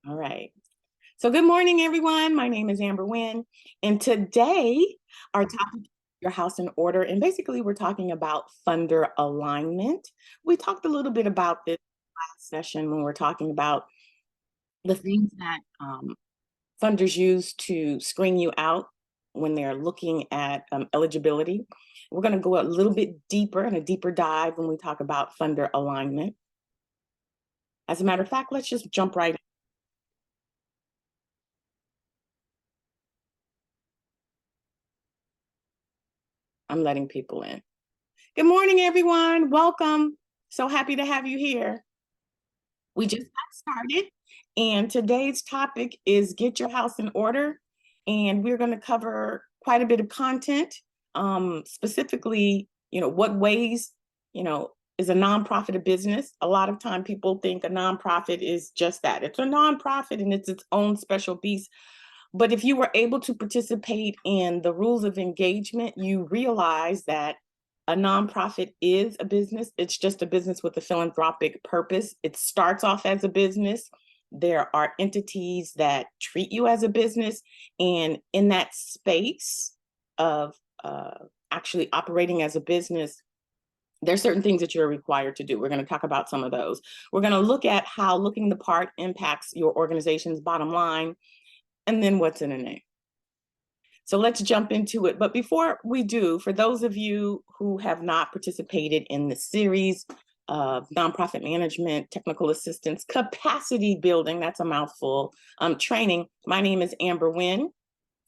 All right. So good morning, everyone. My name is Amber Wynn, and today our topic is your house in order. And basically, we're talking about funder alignment. We talked a little bit about this last session when we're talking about the things that funders use to screen you out when they're looking at eligibility. We're going to go a little bit deeper and a deeper dive when we talk about funder alignment. As a matter of fact, let's just jump right in. I'm letting people in. Good morning, everyone. Welcome. So happy to have you here. We just got started, and today's topic is get your house in order. And we're going to cover quite a bit of content, specifically, what ways, is a nonprofit a business? A lot of time people think a nonprofit is just that. It's a nonprofit and it's its own special beast. But if you were able to participate in the rules of engagement, you realize that a nonprofit is a business. It's just a business with a philanthropic purpose. It starts off as a business. There are entities that treat you as a business. And in that space of actually operating as a business, there's certain things that you're required to do. We're going to talk about some of those. We're going to look at how looking the part impacts your organization's bottom line, and then what's in a name. So let's jump into it. But before we do, for those of you who have not participated in the series of nonprofit management, technical assistance, capacity building, that's a mouthful, training, my name is Amber Wynn.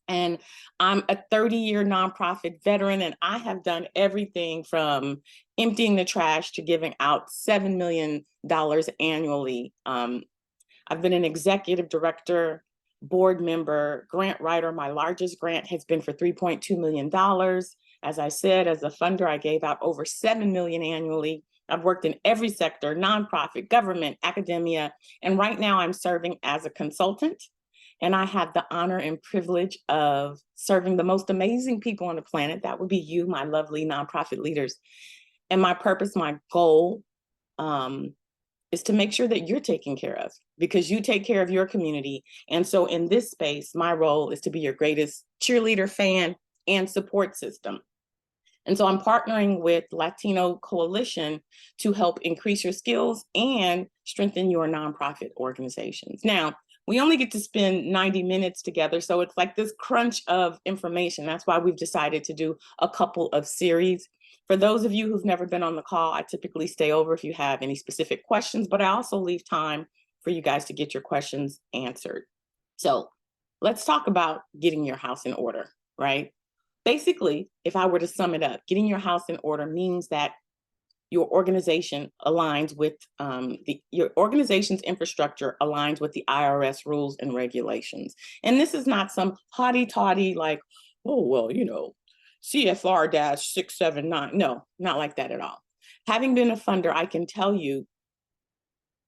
And I'm a 30-year nonprofit veteran, and I have done everything from emptying the trash to giving out $7 million annually. I've been an executive director, board member, grant writer. My largest grant has been for $3.2 million. As I said, as a funder, I gave out over $7 million annually. I've worked in every sector, nonprofit, government, academia, and right now I'm serving as a consultant. And I have the honor and privilege of serving the most amazing people on the planet. That would be you, my lovely nonprofit leaders. And my purpose, my goal, is to make sure that you're taken care of, because you take care of your community. And so in this space, my role is to be your greatest cheerleader, fan, and support system. And so I'm partnering with Latino Coalition to help increase your skills and strengthen your nonprofit organizations. Now, we only get to spend 90 minutes together, so it's like this crunch of information. That's why we've decided to do a couple of series. For those of you who've never been on the call, I typically stay over if you have any specific questions, but I also leave time for you guys to get your questions answered. So let's talk about getting your house in order, right? Basically, if I were to sum it up, getting your house in order means that your organization aligns with your organization's infrastructure aligns with the IRS rules and regulations. And this is not some haughty-taughty like, oh, well, CFR-679. No, not like that at all. Having been a funder, I can tell you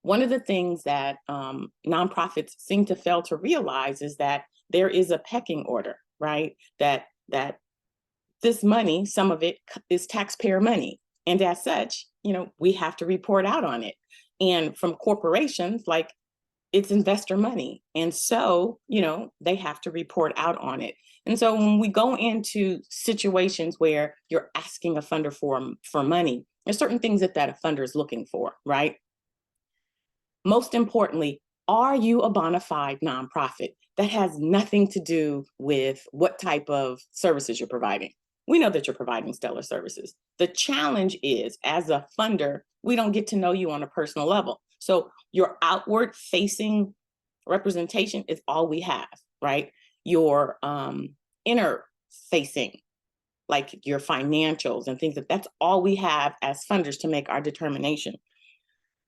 one of the things that nonprofits seem to fail to realize is that there is a pecking order, right? That this money, some of it is taxpayer money. And as such, we have to report out on it. And from corporations, like, it's investor money. And so, they have to report out on it. And so when we go into situations where you're asking a funder for money, there's certain things that a funder is looking for, right? Most importantly, are you a bona fide nonprofit? That has nothing to do with what type of services you're providing. We know that you're providing stellar services. The challenge is, as a funder, we don't get to know you on a personal level. So your outward facing representation is all we have, right? Your inner facing, like your financials and things, that's all we have as funders to make our determination.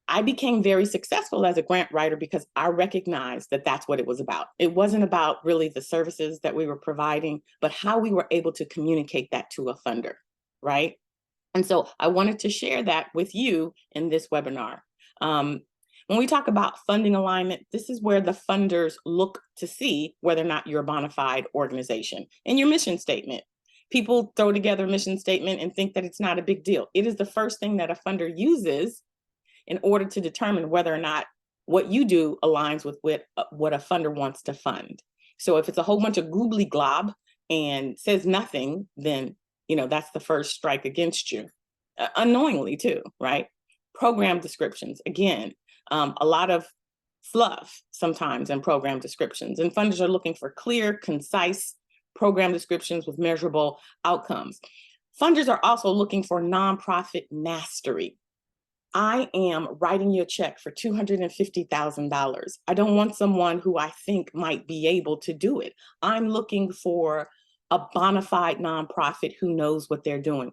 I became very successful as a grant writer because I recognized that that's what it was about. It wasn't about really the services that we were providing, but how we were able to communicate that to a funder, right? And so I wanted to share that with you in this webinar. When we talk about funding alignment, this is where the funders look to see whether or not you're a bona fide organization. And your mission statement. People throw together a mission statement and think that it's not a big deal. It is the first thing that a funder uses in order to determine whether or not what you do aligns with what a funder wants to fund. So if it's a whole bunch of goobly glob and says nothing, then that's the first strike against you, unknowingly too, right? Program descriptions, again, a lot of fluff sometimes in program descriptions, and funders are looking for clear, concise program descriptions with measurable outcomes. Funders are also looking for nonprofit mastery. I am writing you a check for $250,000. I don't want someone who I think might be able to do it. I'm looking for a bona fide nonprofit who knows what they're doing.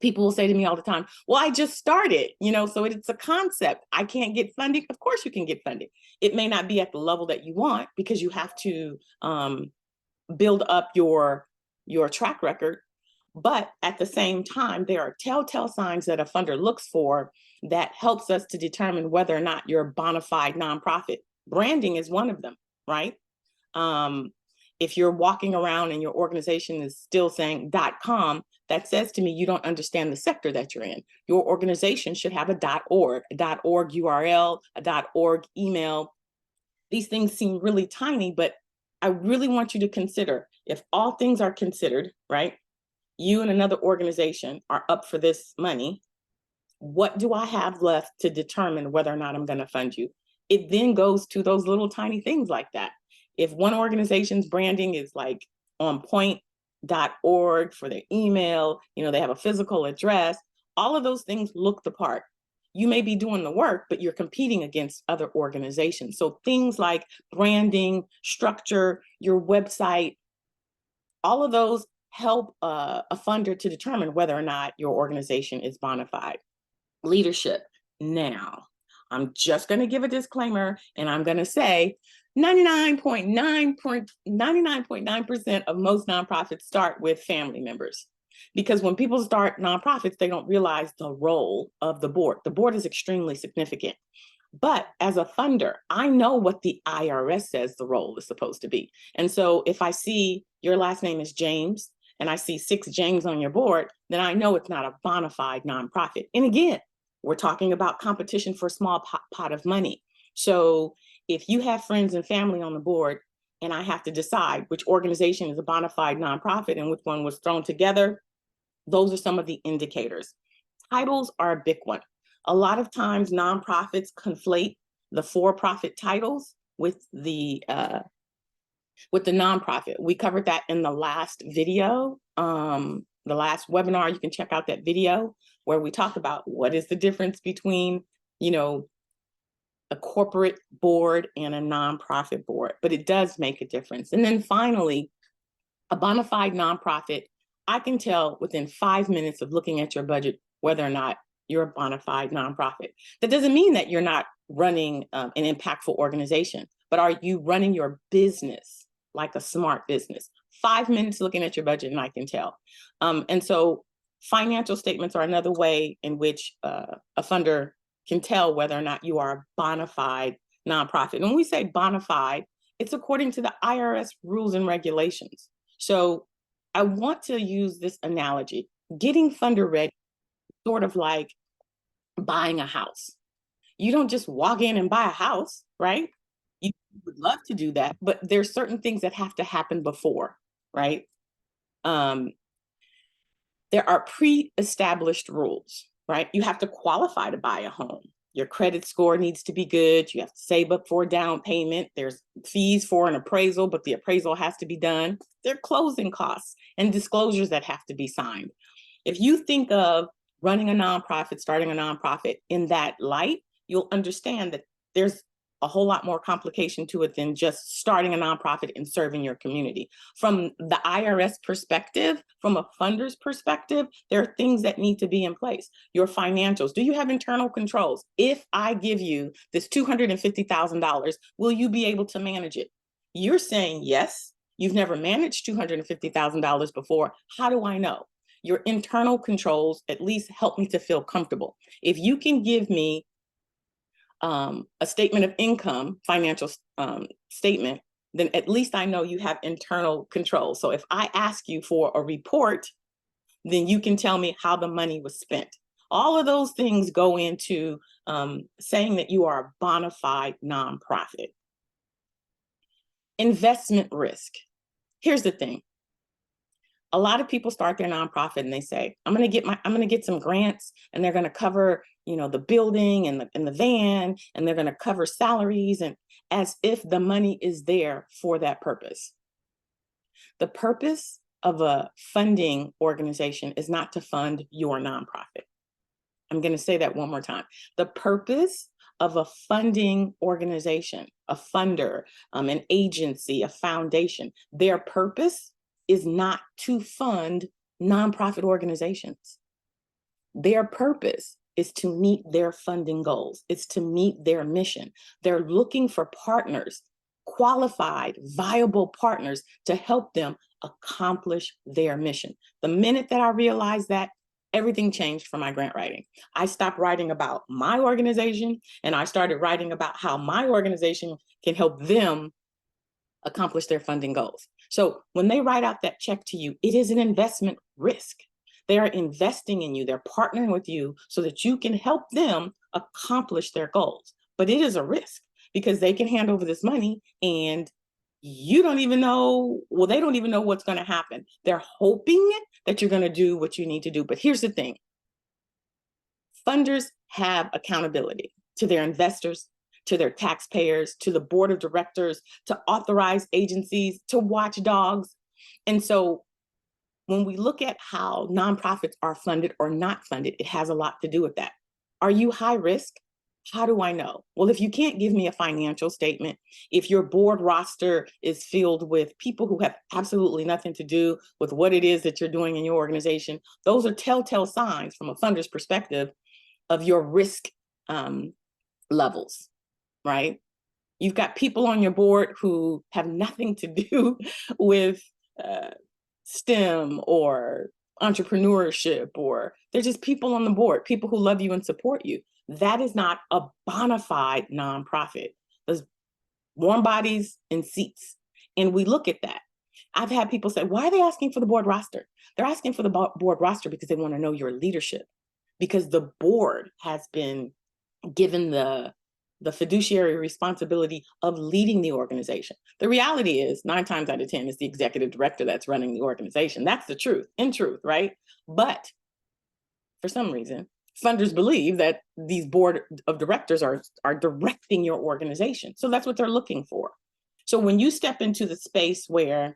People will say to me all the time, well, I just started, so it's a concept. I can't get funding. Of course you can get funding. It may not be at the level that you want because you have to build up your track record. But at the same time, there are telltale signs that a funder looks for that helps us to determine whether or not you're a bona fide nonprofit. Branding is one of them, right? If you're walking around and your organization is still saying .com, that says to me you don't understand the sector that you're in. Your organization should have a .org, a .org URL, a .org email. These things seem really tiny, but I really want you to consider, if all things are considered, right? You and another organization are up for this money. What do I have left to determine whether or not I'm going to fund you? It then goes to those little tiny things like that. If one organization's branding is like on point.org for their email, they have a physical address, all of those things look the part. You may be doing the work, but you're competing against other organizations. So things like branding, structure, your website, all of those help a funder to determine whether or not your organization is bona fide. Leadership. Now, I'm just going to give a disclaimer, and I'm going to say 99.9% of most nonprofits start with family members. Because when people start nonprofits, they don't realize the role of the board. The board is extremely significant. But as a funder, I know what the IRS says the role is supposed to be. And so if I see your last name is James, and I see 6 James on your board, then I know it's not a bona fide nonprofit. And again, we're talking about competition for a small pot of money. So if you have friends and family on the board, and I have to decide which organization is a bona fide nonprofit and which one was thrown together, those are some of the indicators. Titles are a big one. A lot of times nonprofits conflate the for-profit titles with the nonprofit. We covered that in the last video, the last webinar. You can check out that video where we talk about what is the difference between, a corporate board and a nonprofit board, but it does make a difference. And then finally, a bona fide nonprofit, I can tell within 5 minutes of looking at your budget whether or not you're a bona fide nonprofit. That doesn't mean that you're not running an impactful organization, but are you running your business like a smart business? 5 minutes looking at your budget and I can tell. And so financial statements are another way in which a funder can tell whether or not you are a bona fide nonprofit. And when we say bona fide, it's according to the IRS rules and regulations. So I want to use this analogy. Getting funder ready, sort of like buying a house. You don't just walk in and buy a house, right? You would love to do that, but there's certain things that have to happen before, right? There are pre-established rules, right? You have to qualify to buy a home. Your credit score needs to be good. You have to save up for a down payment. There's fees for an appraisal, but the appraisal has to be done. There are closing costs and disclosures that have to be signed. If you think of running a nonprofit, starting a nonprofit in that light, you'll understand that there's a whole lot more complication to it than just starting a nonprofit and serving your community. From the IRS perspective, from a funder's perspective, there are things that need to be in place. Your financials. Do you have internal controls? If I give you this $250,000, will you be able to manage it? You're saying yes. You've never managed $250,000 before. How do I know? Your internal controls at least help me to feel comfortable. If you can give me a statement of income, financial statement, then at least I know you have internal control. So if I ask you for a report, then you can tell me how the money was spent. All of those things go into saying that you are a bona fide nonprofit. Investment risk. Here's the thing. A lot of people start their nonprofit and they say, I'm going to get some grants, and they're going to cover, the building and the van, and they're going to cover salaries, and as if the money is there for that purpose. The purpose of a funding organization is not to fund your nonprofit. I'm going to say that one more time. The purpose of a funding organization, a funder, an agency, a foundation, their purpose is not to fund nonprofit organizations. Their purpose is to meet their funding goals. It's to meet their mission. They're looking for partners, qualified, viable partners to help them accomplish their mission. The minute that I realized that, everything changed for my grant writing. I stopped writing about my organization and I started writing about how my organization can help them accomplish their funding goals. So when they write out that check to you, it is an investment risk. They are investing in you. They're partnering with you so that you can help them accomplish their goals. But it is a risk because they can hand over this money and you don't even know, they don't even know what's going to happen. They're hoping that you're going to do what you need to do. But here's the thing. Funders have accountability to their investors, to their taxpayers, to the board of directors, to authorized agencies, to watchdogs. And so when we look at how nonprofits are funded or not funded, it has a lot to do with that. Are you high risk? How do I know? Well, if you can't give me a financial statement, if your board roster is filled with people who have absolutely nothing to do with what it is that you're doing in your organization, those are telltale signs from a funder's perspective of your risk levels, right? You've got people on your board who have nothing to do with STEM or entrepreneurship, or they're just people on the board, people who love you and support you. That is not a bona fide nonprofit. There's warm bodies and seats. And we look at that. I've had people say, why are they asking for the board roster? They're asking for the board roster because they want to know your leadership, because the board has been given the fiduciary responsibility of leading the organization. The reality is 9 times out of 10 is the executive director that's running the organization. That's the truth, in truth, right? But for some reason, funders believe that these board of directors are directing your organization. So that's what they're looking for. So when you step into the space where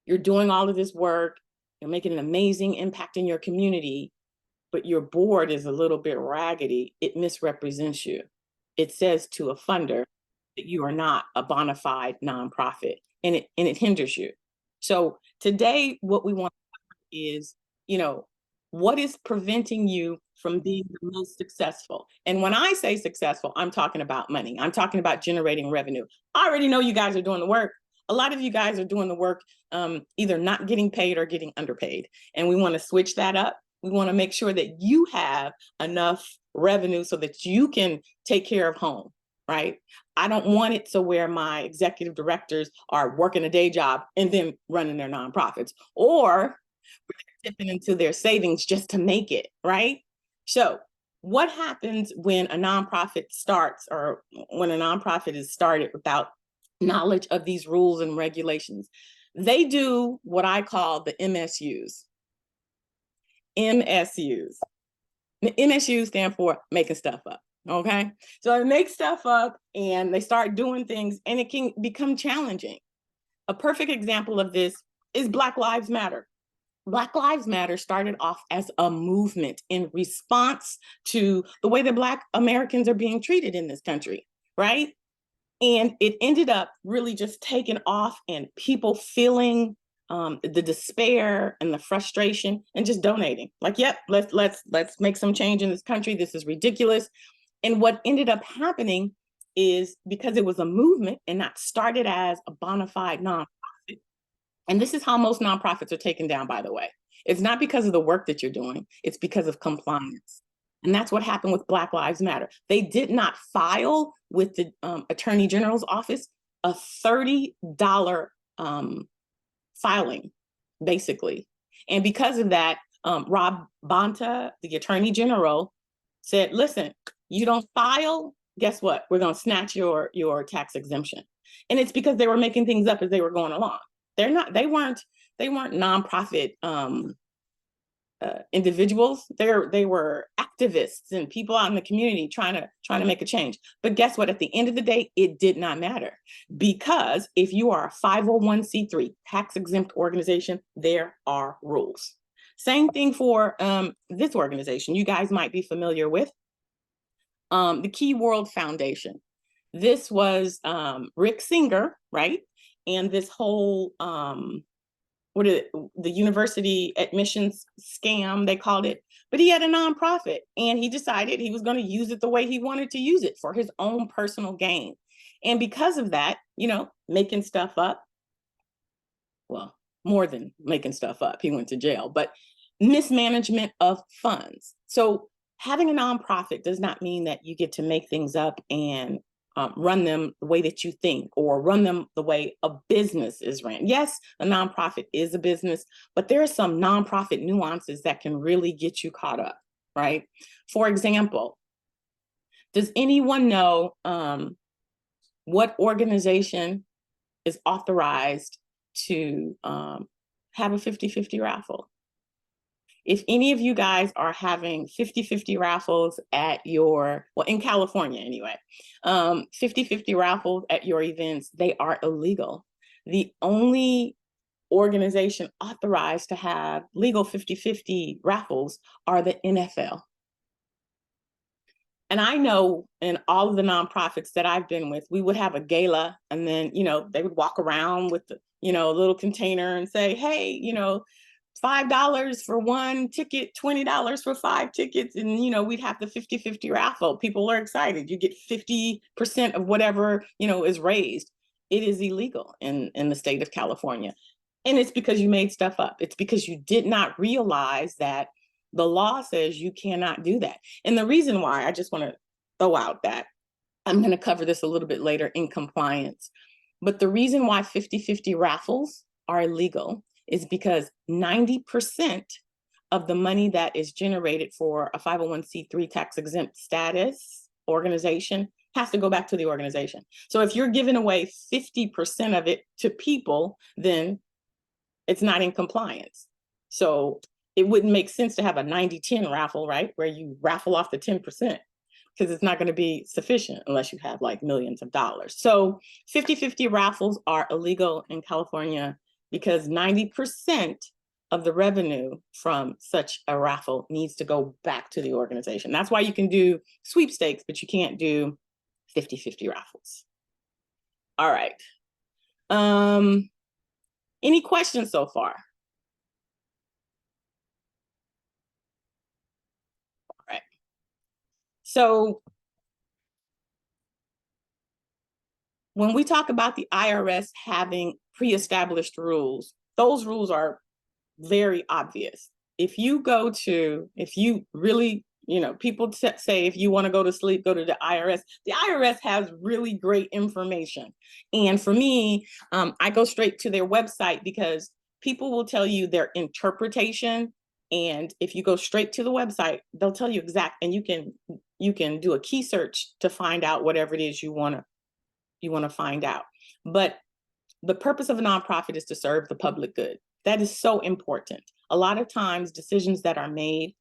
you're doing all of this work, you're making an amazing impact in your community, but your board is a little bit raggedy, it misrepresents you. It says to a funder that you are not a bona fide nonprofit, and it hinders you. So today, what we want is, what is preventing you from being the most successful? And when I say successful, I'm talking about money. I'm talking about generating revenue. I already know you guys are doing the work. A lot of you guys are doing the work, either not getting paid or getting underpaid. And we want to switch that up. We want to make sure that you have enough revenue so that you can take care of home, right? I don't want it to where my executive directors are working a day job and then running their nonprofits, or dipping into their savings just to make it, right? So what happens when a nonprofit starts, or when a nonprofit is started without knowledge of these rules and regulations? They do what I call the MSUs. MSUs. The MSUs stand for making stuff up. Okay. So they make stuff up and they start doing things, and it can become challenging. A perfect example of this is Black Lives Matter. Black Lives Matter started off as a movement in response to the way that Black Americans are being treated in this country, right? And it ended up really just taking off, and people feeling the despair and the frustration and just donating. Like, yep, let's make some change in this country. This is ridiculous. And what ended up happening is, because it was a movement and not started as a bona fide nonprofit, and this is how most nonprofits are taken down, by the way. It's not because of the work that you're doing, it's because of compliance. And that's what happened with Black Lives Matter. They did not file with the Attorney General's office a $30 filing, basically. And because of that, Rob Bonta, the Attorney General, said, listen, you don't file, guess what? We're going to snatch your tax exemption. And it's because they were making things up as they were going along. They weren't nonprofit individuals. They were activists and people out in the community trying to make a change. But guess what? At the end of the day, it did not matter, because if you are a 501c3 tax exempt organization, there are rules. Same thing for this organization you guys might be familiar with, the Key World Foundation. This was Rick Singer, right? And this whole the university admissions scam, they called it. But he had a nonprofit, and he decided he was going to use it the way he wanted to use it, for his own personal gain. And because of that, making stuff up, well, more than making stuff up, he went to jail, but mismanagement of funds. So having a nonprofit does not mean that you get to make things up and run them the way that you think, or run them the way a business is ran. Yes, a nonprofit is a business, but there are some nonprofit nuances that can really get you caught up, right? For example, does anyone know what organization is authorized to have a 50-50 raffle? If any of you guys are having 50-50 raffles at in California anyway, 50-50 raffles at your events, they are illegal. The only organization authorized to have legal 50-50 raffles are the NFL. And I know in all of the nonprofits that I've been with, we would have a gala, and then, they would walk around with the, a little container and say, hey, $5 for one ticket, $20 for 5 tickets. And, we'd have the 50-50 raffle. People are excited. You get 50% of whatever, is raised. It is illegal in the state of California. And it's because you made stuff up. It's because you did not realize that the law says you cannot do that. And the reason why, I just want to throw out that I'm going to cover this a little bit later in compliance. But the reason why 50-50 raffles are illegal is because 90% of the money that is generated for a 501c3 tax exempt status organization has to go back to the organization. So if you're giving away 50% of it to people, then it's not in compliance. So it wouldn't make sense to have a 90-10 raffle, right? Where you raffle off the 10%, because it's not going to be sufficient unless you have like millions of dollars. So 50-50 raffles are illegal in California, because 90% of the revenue from such a raffle needs to go back to the organization. That's why you can do sweepstakes, but you can't do 50-50 raffles. All right. Any questions so far? All right. So when we talk about the IRS having pre-established rules, those rules are very obvious. If you really, people say if you want to go to sleep, go to the IRS. The IRS has really great information. And for me, I go straight to their website, because people will tell you their interpretation. And if you go straight to the website, they'll tell you exact, and you can do a key search to find out whatever it is you want to find out. But the purpose of a nonprofit is to serve the public good. That is so important. A lot of times, decisions that are made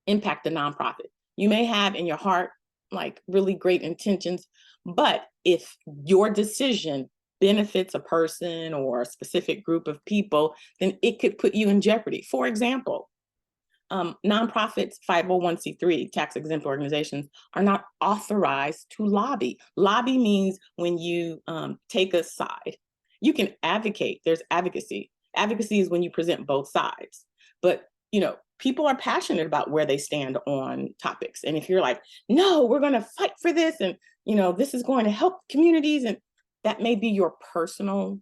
impact the nonprofit. You may have in your heart like really great intentions, but if your decision benefits a person or a specific group of people, then it could put you in jeopardy. For example, nonprofits, 501c3 tax exempt organizations are not authorized to lobby. Lobby means when you take a side. You can advocate. There's advocacy. Advocacy is when you present both sides. But people are passionate about where they stand on topics. And if you're like, no, we're going to fight for this, and this is going to help communities, and that may be your personal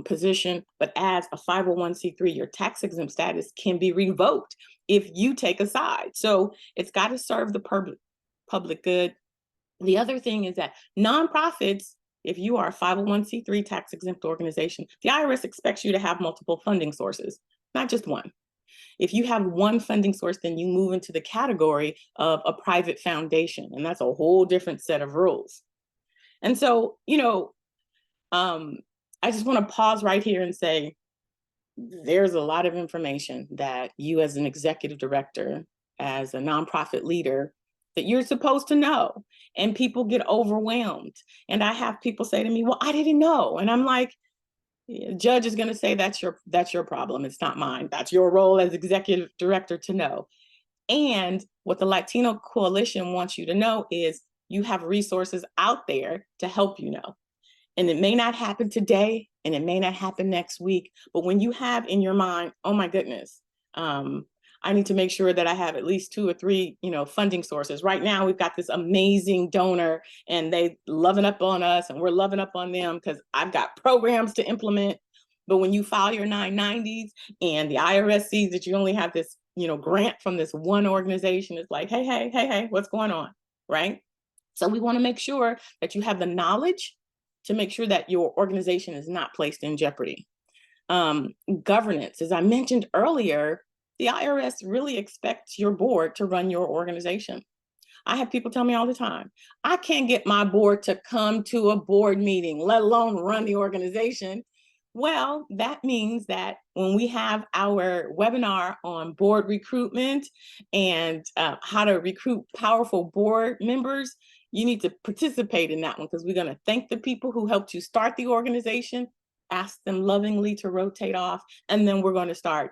position, but as a 501c3, your tax exempt status can be revoked if you take a side. So it's got to serve the public good. The other thing is that nonprofits, if you are a 501c3 tax exempt organization, the IRS expects you to have multiple funding sources, not just one. If you have one funding source, then you move into the category of a private foundation, and that's a whole different set of rules. And so, I just want to pause right here and say, there's a lot of information that you as an executive director, as a nonprofit leader, that you're supposed to know. And people get overwhelmed. And I have people say to me, well, I didn't know. And I'm like, judge is going to say that's your problem. It's not mine. That's your role as executive director to know. And what the Latino Coalition wants you to know is you have resources out there to help you know. And it may not happen today and it may not happen next week, but when you have in your mind, oh my goodness, I need to make sure that I have at least 2 or 3, funding sources. Right now, we've got this amazing donor and they loving up on us and we're loving up on them because I've got programs to implement. But when you file your 990s and the IRS sees that you only have this, grant from this one organization, it's like, hey, what's going on, right? So we want to make sure that you have the knowledge to make sure that your organization is not placed in jeopardy. Governance, as I mentioned earlier, the IRS really expects your board to run your organization. I have people tell me all the time, I can't get my board to come to a board meeting, let alone run the organization. Well, that means that when we have our webinar on board recruitment and how to recruit powerful board members, you need to participate in that one because we're going to thank the people who helped you start the organization, ask them lovingly to rotate off, and then we're going to start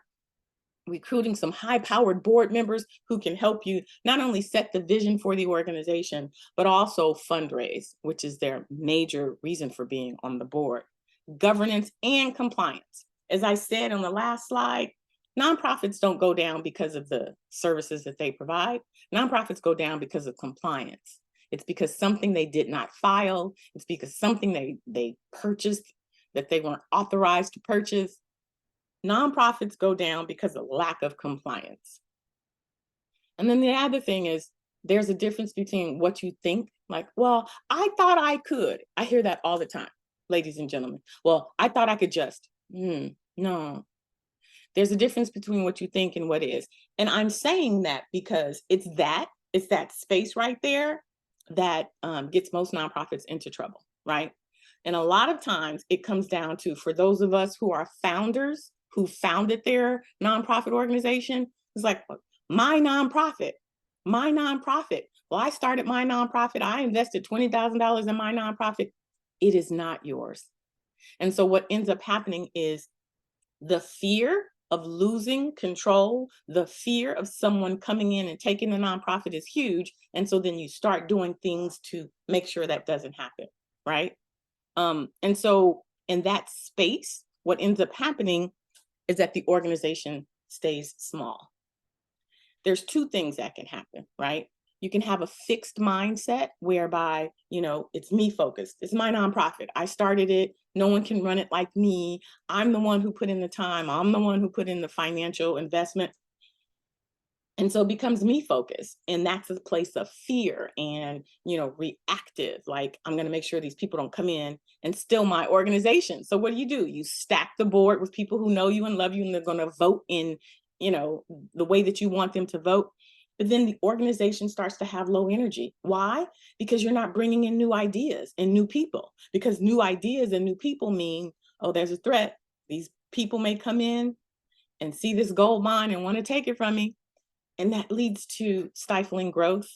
recruiting some high-powered board members who can help you not only set the vision for the organization, but also fundraise, which is their major reason for being on the board. Governance and compliance. As I said on the last slide, nonprofits don't go down because of the services that they provide. Nonprofits go down because of compliance. It's because something they did not file. It's because something they purchased that they weren't authorized to purchase. Nonprofits go down because of lack of compliance. And then the other thing is there's a difference between what you think, like, well, I thought I could. I hear that all the time, ladies and gentlemen. Well, I thought I could just. No. There's a difference between what you think and what is. And I'm saying that because it's that space right there that gets most nonprofits into trouble, right? And a lot of times it comes down to, for those of us who are founders, who founded their nonprofit organization, it's like, my nonprofit. Well, I started my nonprofit. I invested $20,000 in my nonprofit. It is not yours. And so what ends up happening is the fear of losing control, the fear of someone coming in and taking the nonprofit is huge. And so then you start doing things to make sure that doesn't happen, right? And so in that space, what ends up happening is that the organization stays small. There's 2 things that can happen, right? You can have a fixed mindset whereby, it's me focused. It's my nonprofit. I started it. No one can run it like me. I'm the one who put in the time. I'm the one who put in the financial investment. And so it becomes me focused. And that's a place of fear and, reactive. Like, I'm going to make sure these people don't come in and steal my organization. So what do? You stack the board with people who know you and love you, and they're going to vote in, the way that you want them to vote. But then the organization starts to have low energy. Why? Because you're not bringing in new ideas and new people. Because new ideas and new people mean, oh, there's a threat. These people may come in and see this gold mine and want to take it from me. And that leads to stifling growth.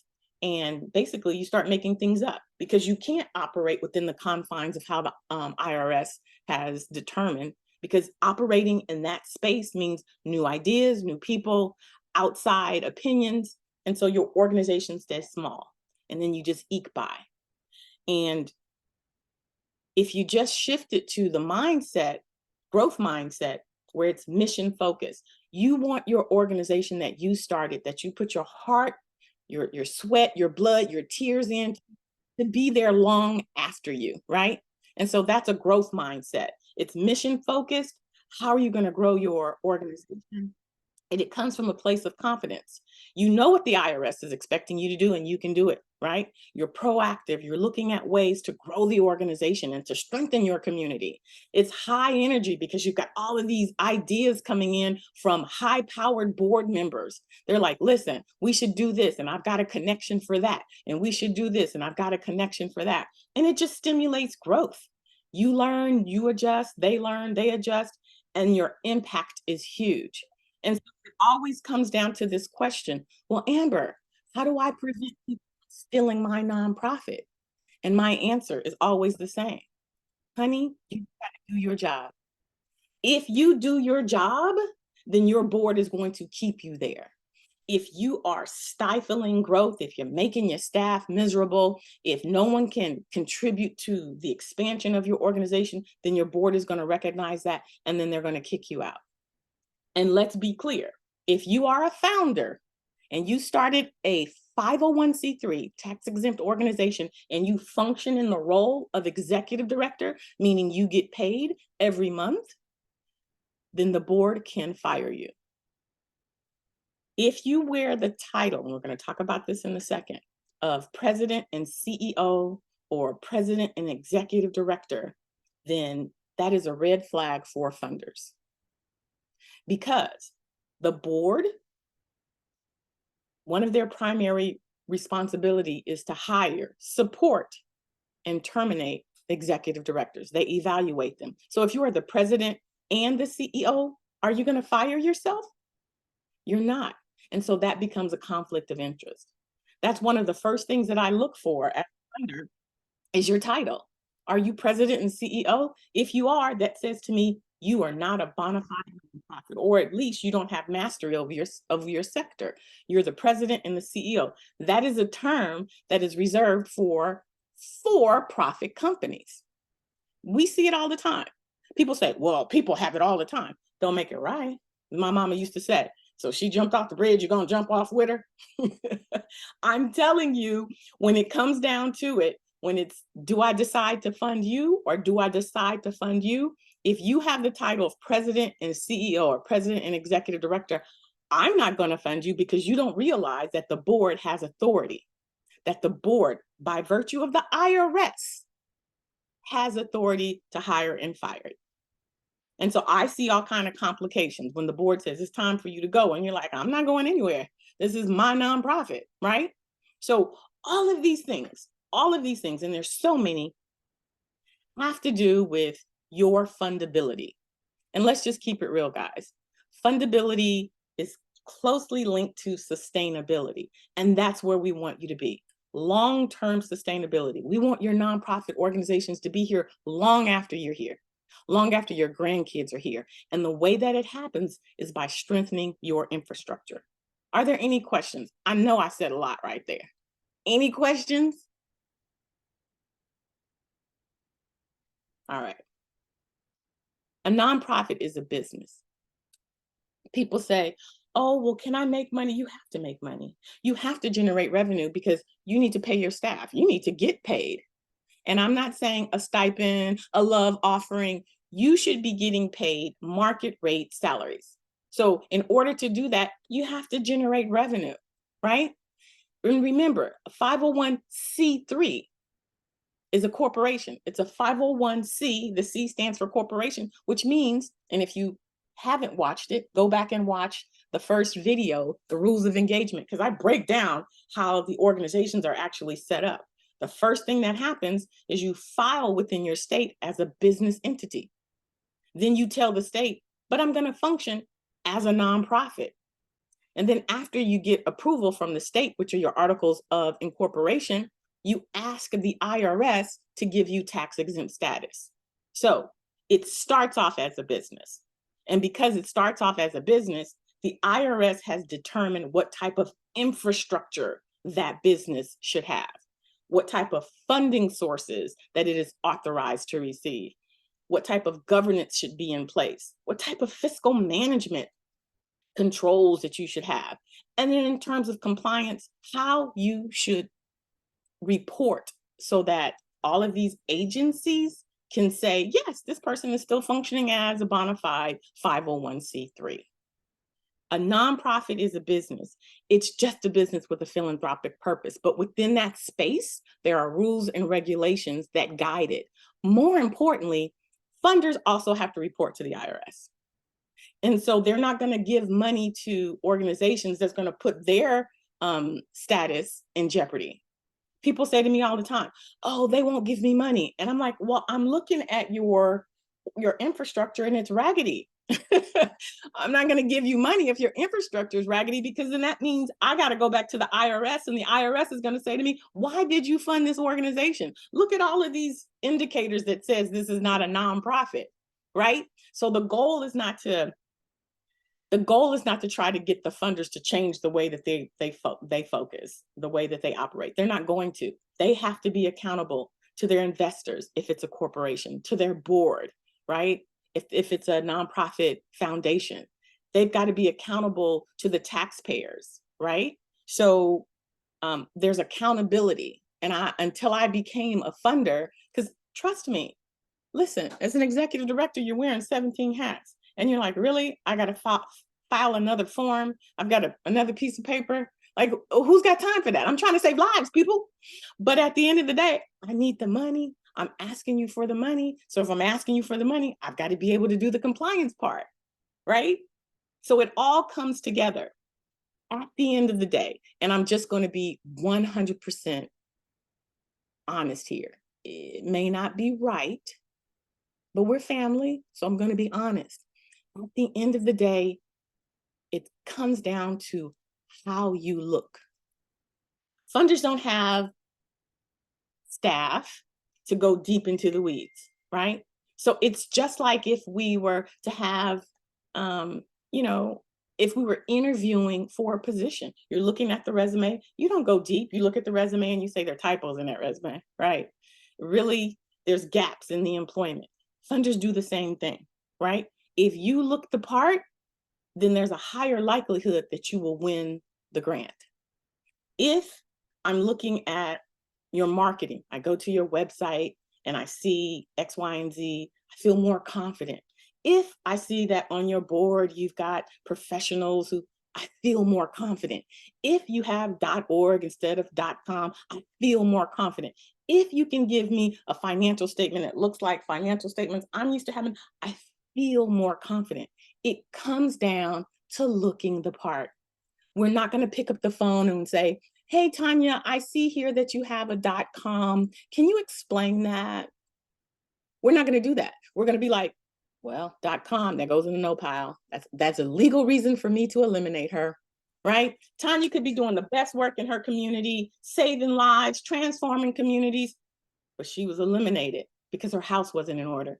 And basically, you start making things up because you can't operate within the confines of how the IRS has determined, because operating in that space means new ideas, new people, outside opinions. And so your organization stays small and then you just eke by. And if you just shift it to the mindset, growth mindset, where it's mission focused, you want your organization that you started, that you put your heart, your sweat, your blood, your tears in, to be there long after you, right? And so that's a growth mindset. It's mission focused. How are you going to grow your organization? And it comes from a place of confidence. You know what the IRS is expecting you to do, and you can do it, right? You're proactive. You're looking at ways to grow the organization and to strengthen your community. It's high energy because you've got all of these ideas coming in from high powered board members. They're like, listen, we should do this, and I've got a connection for that. And we should do this, and I've got a connection for that. And it just stimulates growth. You learn, you adjust, they learn, they adjust, and your impact is huge. And so it always comes down to this question, well, Amber, how do I prevent people stealing my nonprofit? And my answer is always the same. Honey, you got to do your job. If you do your job, then your board is going to keep you there. If you are stifling growth, if you're making your staff miserable, if no one can contribute to the expansion of your organization, then your board is going to recognize that, and then they're going to kick you out. And let's be clear, if you are a founder and you started a 501c3 tax exempt organization and you function in the role of executive director, meaning you get paid every month, then the board can fire you. If you wear the title, and we're going to talk about this in a second, of president and CEO or president and executive director, then that is a red flag for funders. Because the board, one of their primary responsibility is to hire, support, and terminate executive directors. They evaluate them. So if you are the president and the CEO, are you going to fire yourself? You're not. And so that becomes a conflict of interest. That's one of the first things that I look for as a funder is your title. Are you president and CEO? If you are, that says to me, you are not a bona fide nonprofit, or at least you don't have mastery over your sector. You're the president and the CEO. That is a term that is reserved for for-profit companies. We see it all the time. People say, well, people have it all the time. Don't make it right. My mama used to say, so she jumped off the bridge, you're going to jump off with her? I'm telling you, when it comes down to it, when it's, do I decide to fund you or do I decide to fund you? If you have the title of president and CEO or president and executive director, I'm not going to fund you because you don't realize that the board has authority, that the board, by virtue of the IRS, has authority to hire and fire. And so I see all kinds of complications when the board says it's time for you to go. And you're like, I'm not going anywhere. This is my nonprofit, right? So all of these things, and there's so many, have to do with your fundability. And let's just keep it real, guys. Fundability is closely linked to sustainability. And that's where we want you to be. Long-term sustainability. We want your nonprofit organizations to be here long after you're here, long after your grandkids are here. And the way that it happens is by strengthening your infrastructure. Are there any questions? I know I said a lot right there. Any questions? All right. A nonprofit is a business. People say, oh, well, can I make money? You have to make money. You have to generate revenue because you need to pay your staff. You need to get paid. And I'm not saying a stipend, a love offering. You should be getting paid market rate salaries. So in order to do that, you have to generate revenue, right? And remember, a 501c3 is a corporation. It's a 501c. The C stands for corporation, which means, and if you haven't watched it, go back and watch the first video, the rules of engagement, because I break down how the organizations are actually set up. The first thing that happens is you file within your state as a business entity. Then you tell the state, but I'm going to function as a nonprofit. And then after you get approval from the state, which are your articles of incorporation, you ask the IRS to give you tax exempt status. So it starts off as a business. And because it starts off as a business, the IRS has determined what type of infrastructure that business should have, what type of funding sources that it is authorized to receive, what type of governance should be in place, what type of fiscal management controls that you should have. And then in terms of compliance, how you should report so that all of these agencies can say, yes, this person is still functioning as a bona fide 501c3. A nonprofit is a business. It's just a business with a philanthropic purpose. But within that space, there are rules and regulations that guide it. More importantly, funders also have to report to the IRS. And so they're not going to give money to organizations that's going to put their status in jeopardy. People say to me all the time, oh, they won't give me money. And I'm like, well, I'm looking at your infrastructure and it's raggedy. I'm not going to give you money if your infrastructure is raggedy, because then that means I got to go back to the IRS, and the IRS is going to say to me, why did you fund this organization? Look at all of these indicators that says this is not a nonprofit, right? So the goal is not to try to get the funders to change the way that they focus, the way that they operate. They're not going to. They have to be accountable to their investors if it's a corporation, to their board, right? If it's a nonprofit foundation, they've got to be accountable to the taxpayers, right? So there's accountability. And until I became a funder, because trust me, listen, as an executive director, you're wearing 17 hats. And you're like, really? I got to file another form. I've got another piece of paper. Like, who's got time for that? I'm trying to save lives, people. But at the end of the day, I need the money. I'm asking you for the money. So if I'm asking you for the money, I've got to be able to do the compliance part, right? So it all comes together at the end of the day. And I'm just going to be 100% honest here. It may not be right, but we're family. So I'm going to be honest. At the end of the day, it comes down to how you look. Funders don't have staff to go deep into the weeds, right? So it's just like if we were to have, if we were interviewing for a position, you're looking at the resume, you don't go deep, you look at the resume and you say there are typos in that resume, right? Really, there's gaps in the employment. Funders do the same thing, right? If you look the part, then there's a higher likelihood that you will win the grant. If I'm looking at your marketing, I go to your website and I see X, Y, and Z, I feel more confident. If I see that on your board, you've got professionals who, I feel more confident. If you have .org instead of .com, I feel more confident. If you can give me a financial statement that looks like financial statements I'm used to having, I feel more confident. It comes down to looking the part. We're not going to pick up the phone and say, hey, Tanya, I see here that you have a .com. Can you explain that? We're not going to do that. We're going to be like, well, .com, that goes in the no pile. That's a legal reason for me to eliminate her, right? Tanya could be doing the best work in her community, saving lives, transforming communities, but she was eliminated because her house wasn't in order.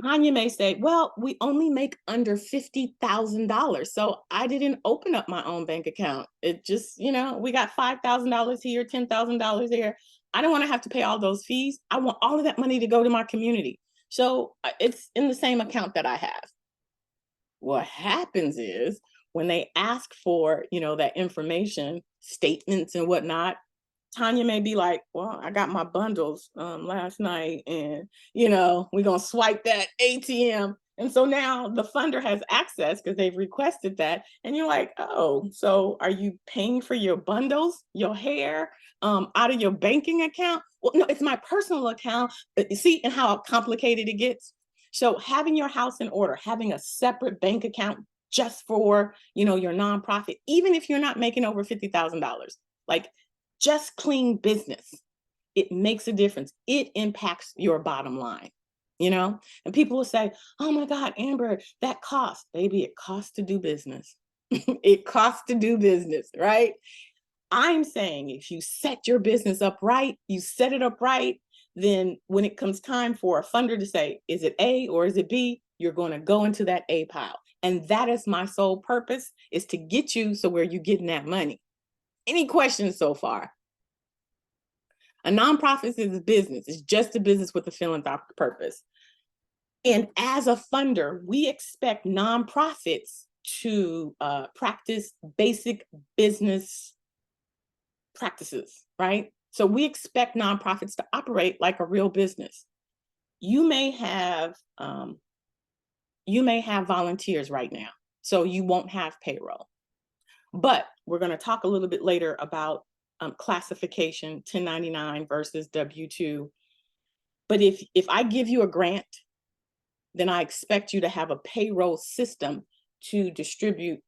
Tanya may say, well, we only make under $50,000. So I didn't open up my own bank account. It just, we got $5,000 here, $10,000 there. I don't want to have to pay all those fees. I want all of that money to go to my community. So it's in the same account that I have. What happens is when they ask for, that information, statements and whatnot, Tanya may be like, well, I got my bundles last night and, we're going to swipe that ATM. And so now the funder has access because they've requested that. And you're like, oh, so are you paying for your bundles, your hair out of your banking account? Well, no, it's my personal account. You see and how complicated it gets. So having your house in order, having a separate bank account just for, your nonprofit, even if you're not making over $50,000, like, just clean business. It makes a difference. It impacts your bottom line, and people will say, oh my God, Amber, that costs. Baby, it costs to do business. It costs to do business, right? I'm saying if you set your business up right, you set it up right, then when it comes time for a funder to say, is it A or is it B? You're going to go into that A pile. And that is my sole purpose, is to get you so where you're getting that money. Any questions so far? A nonprofit is a business. It's just a business with a philanthropic purpose. And as a funder, we expect nonprofits to practice basic business practices, right? So we expect nonprofits to operate like a real business. You may have volunteers right now. So you won't have payroll. But we're going to talk a little bit later about classification, 1099 versus W-2. But if I give you a grant, then I expect you to have a payroll system to distribute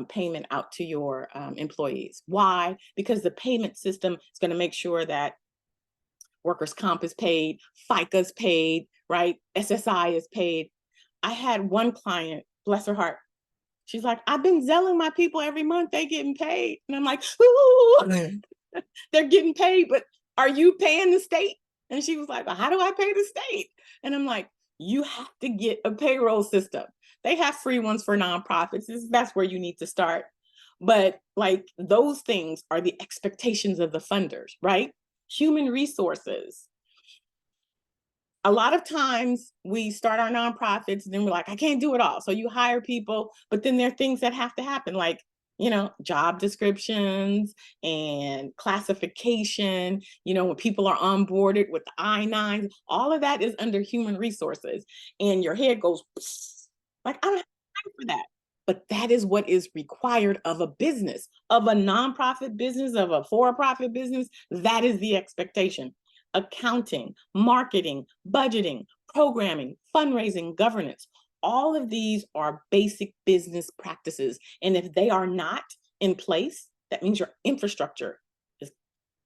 payment out to your employees. Why? Because the payment system is going to make sure that workers' comp is paid, FICA's paid, right? SSI is paid. I had one client, bless her heart, she's like, I've been Zelling my people every month, they getting paid. And I'm like, ooh, they're getting paid, but are you paying the state? And she was like, well, how do I pay the state? And I'm like, you have to get a payroll system. They have free ones for nonprofits. That's where you need to start. But like those things are the expectations of the funders, right? Human resources. A lot of times we start our nonprofits and then we're like, I can't do it all. So you hire people, but then there are things that have to happen, like, job descriptions and classification, when people are onboarded with the I-9s, all of that is under human resources. And your head goes, like, I don't have time for that. But that is what is required of a business, of a nonprofit business, of a for-profit business. That is the expectation. Accounting, marketing, budgeting, programming, fundraising, governance. All of these are basic business practices. And if they are not in place, that means your infrastructure is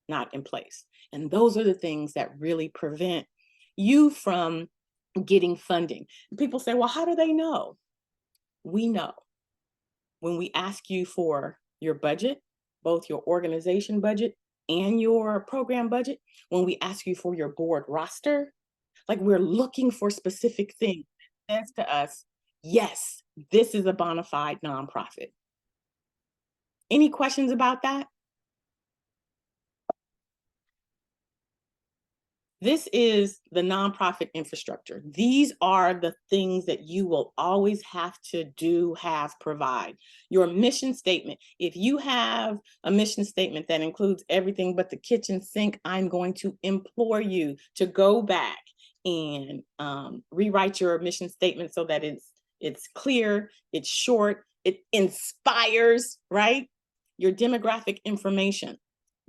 not in place. And those are the things that really prevent you from getting funding. People say, well, how do they know? We know. When we ask you for your budget, both your organization budget and your program budget, when we ask you for your board roster, like we're looking for specific things. It says to us, yes, this is a bona fide nonprofit. Any questions about that? This is the nonprofit infrastructure. These are the things that you will always have to provide. Your mission statement. If you have a mission statement that includes everything but the kitchen sink, I'm going to implore you to go back and rewrite your mission statement so that it's clear, it's short, it inspires, right? Your demographic information.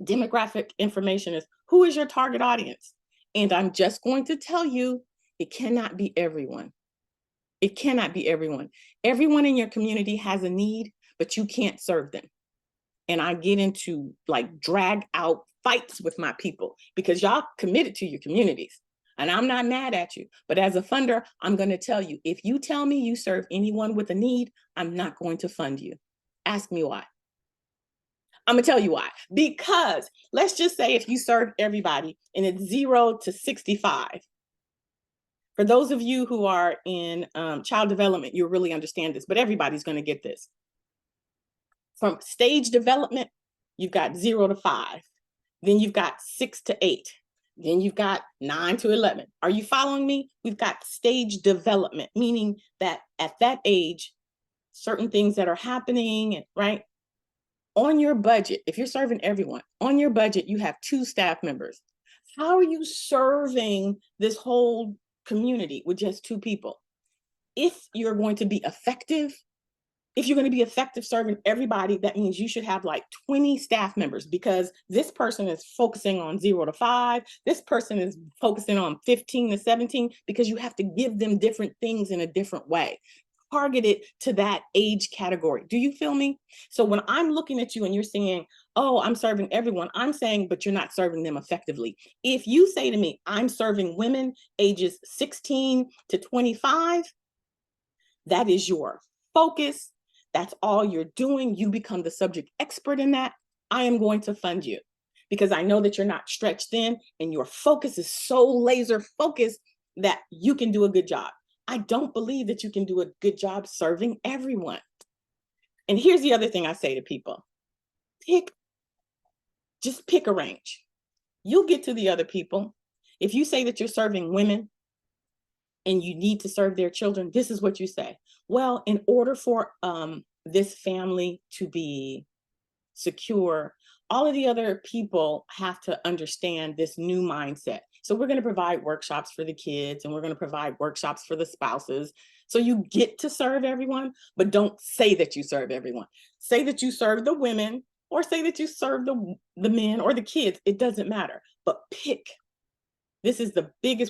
Demographic information is, who is your target audience? And I'm just going to tell you, it cannot be everyone. It cannot be everyone. Everyone in your community has a need, but you can't serve them. And I get into like drag out fights with my people because y'all committed to your communities. And I'm not mad at you. But as a funder, I'm going to tell you, if you tell me you serve anyone with a need, I'm not going to fund you. Ask me why. I'm gonna tell you why. Because let's just say if you serve everybody and it's 0 to 65. For those of you who are in child development, you'll really understand this, but everybody's gonna get this. From stage development, you've got 0 to 5. Then you've got 6 to 8. Then you've got 9 to 11. Are you following me? We've got stage development, meaning that at that age, certain things that are happening, right? On your budget, if you're serving everyone, on your budget, you have 2 staff members. How are you serving this whole community with just 2 people? If you're going to be effective, serving everybody, that means you should have like 20 staff members because this person is focusing on 0 to 5. This person is focusing on 15 to 17 because you have to give them different things in a different way. Targeted to that age category. Do you feel me? So when I'm looking at you and you're saying, oh, I'm serving everyone, I'm saying, but you're not serving them effectively. If you say to me, I'm serving women ages 16 to 25, that is your focus. That's all you're doing. You become the subject expert in that. I am going to fund you because I know that you're not stretched thin and your focus is so laser focused that you can do a good job. I don't believe that you can do a good job serving everyone. And here's the other thing I say to people. Just pick a range. You'll get to the other people. If you say that you're serving women and you need to serve their children, this is what you say. Well, in order for this family to be secure, all of the other people have to understand this new mindset. So we're going to provide workshops for the kids, and we're going to provide workshops for the spouses. So you get to serve everyone, but don't say that you serve everyone. Say that you serve the women, or say that you serve the men or the kids. It doesn't matter, but pick. This is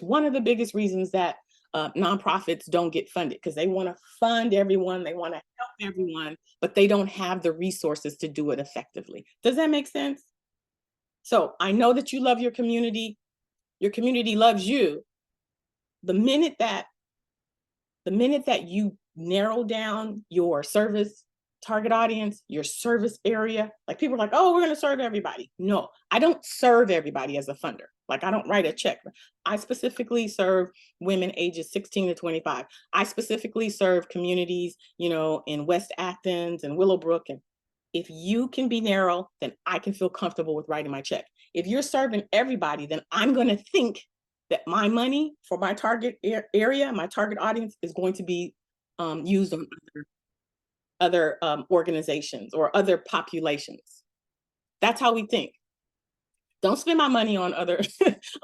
one of the biggest reasons that nonprofits don't get funded, because they want to fund everyone, they want to help everyone, but they don't have the resources to do it effectively. Does that make sense? So I know that you love your community loves you. The minute that you narrow down your service target audience, your service area, like people are like, oh, we're going to serve everybody. No, I don't serve everybody as a funder. Like, I don't write a check. I specifically serve women ages 16 to 25. I specifically serve communities, in West Athens and Willowbrook. And if you can be narrow, then I can feel comfortable with writing my check. If you're serving everybody, then I'm going to think that my money for my target area, my target audience, is going to be used on other organizations or other populations. That's how we think. Don't spend my money on other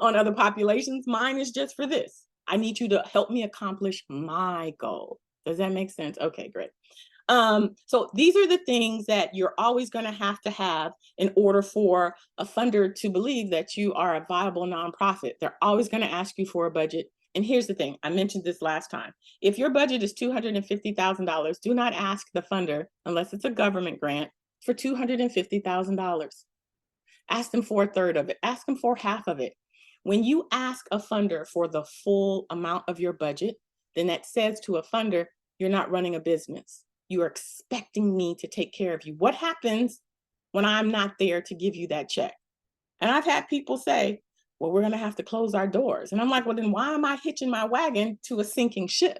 on other populations. Mine is just for this. I need you to help me accomplish my goal. Does that make sense? Okay, great. So these are the things that you're always going to have in order for a funder to believe that you are a viable nonprofit. They're always going to ask you for a budget. And here's the thing, I mentioned this last time. If your budget is $250,000, do not ask the funder, unless it's a government grant, for $250,000. Ask them for a third of it. Ask them for half of it. When you ask a funder for the full amount of your budget, then that says to a funder, you're not running a business. You are expecting me to take care of you. What happens when I'm not there to give you that check? And I've had people say, well, we're going to have to close our doors. And I'm like, well, then why am I hitching my wagon to a sinking ship?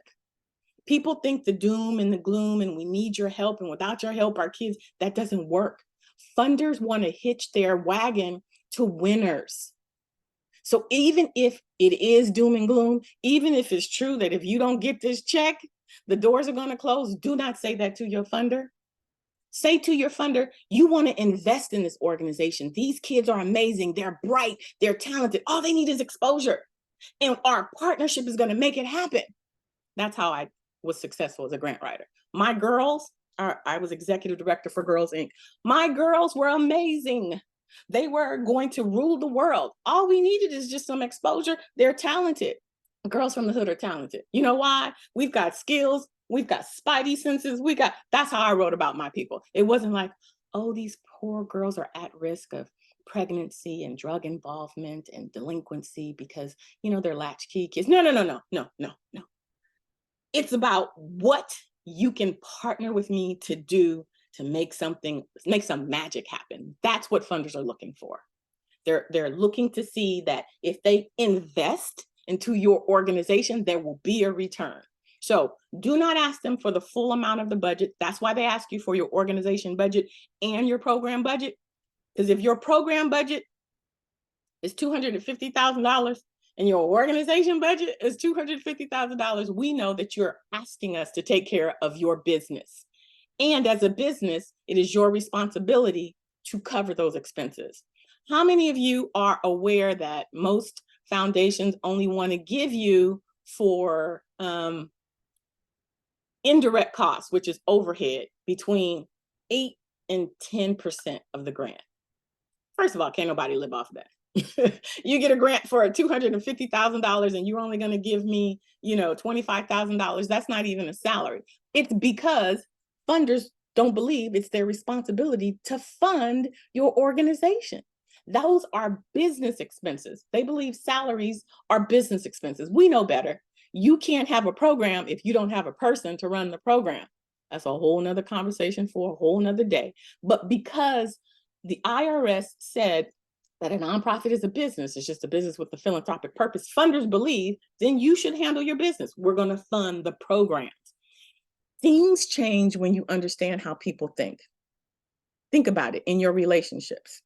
People think the doom and the gloom and we need your help, and without your help, our kids, that doesn't work. Funders want to hitch their wagon to winners. So even if it is doom and gloom, even if it's true that if you don't get this check, the doors are going to close, do not say that to your funder. Say to your funder, you want to invest in this organization. These kids are amazing. They're bright. They're talented. All they need is exposure. And our partnership is going to make it happen. That's how I was successful as a grant writer. My girls, I was executive director for Girls Inc. My girls were amazing. They were going to rule the world. All we needed is just some exposure. They're talented. Girls from the hood are talented. You know why? We've got skills. We've got spidey senses. That's how I wrote about my people. It wasn't like, oh, these poor girls are at risk of pregnancy and drug involvement and delinquency because, they're latchkey kids. No. It's about what you can partner with me to do to make some magic happen. That's what funders are looking for. They're looking to see that if they invest into your organization, there will be a return. So do not ask them for the full amount of the budget. That's why they ask you for your organization budget and your program budget. Because if your program budget is $250,000 and your organization budget is $250,000, we know that you're asking us to take care of your business. And as a business, it is your responsibility to cover those expenses. How many of you are aware that most foundations only want to give you for indirect costs, which is overhead, between 8 and 10% of the grant? First of all, can't nobody live off that. You get a grant for $250,000 and you're only going to give me, $25,000. That's not even a salary. It's because funders don't believe it's their responsibility to fund your organization. Those are business expenses. They believe salaries are business expenses. We know better. You can't have a program if you don't have a person to run the program. That's a whole nother conversation for a whole nother day. But because the IRS said that a nonprofit is a business, it's just a business with a philanthropic purpose, funders believe, then you should handle your business. We're going to fund the programs. Things change when you understand how people think. Think about it in your relationships.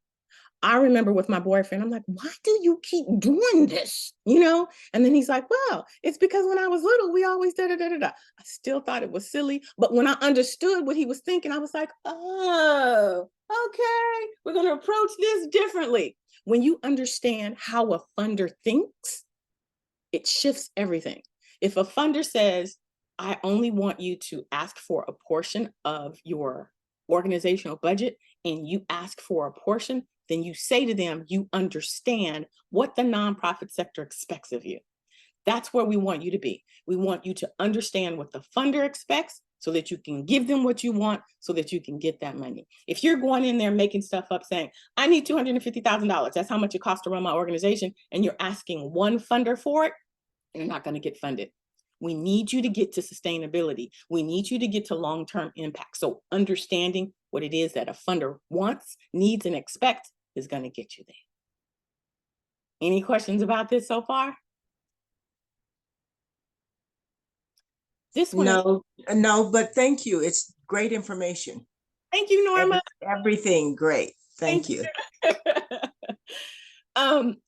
I remember with my boyfriend, I'm like, why do you keep doing this? And then he's like, well, it's because when I was little, we always da-da-da-da-da. I still thought it was silly. But when I understood what he was thinking, I was like, oh, okay, we're going to approach this differently. When you understand how a funder thinks, it shifts everything. If a funder says, I only want you to ask for a portion of your organizational budget, and you ask for a portion, then you say to them, you understand what the nonprofit sector expects of you. That's where we want you to be. We want you to understand what the funder expects so that you can give them what you want so that you can get that money. If you're going in there making stuff up saying, I need $250,000, that's how much it costs to run my organization, and you're asking one funder for it, you're not going to get funded. We need you to get to sustainability. We need you to get to long-term impact. So understanding what it is that a funder wants, needs, and expects is going to get you there. Any questions about this so far? This one. No, but thank you. It's great information. Thank you, Norma. Everything great. Thank you.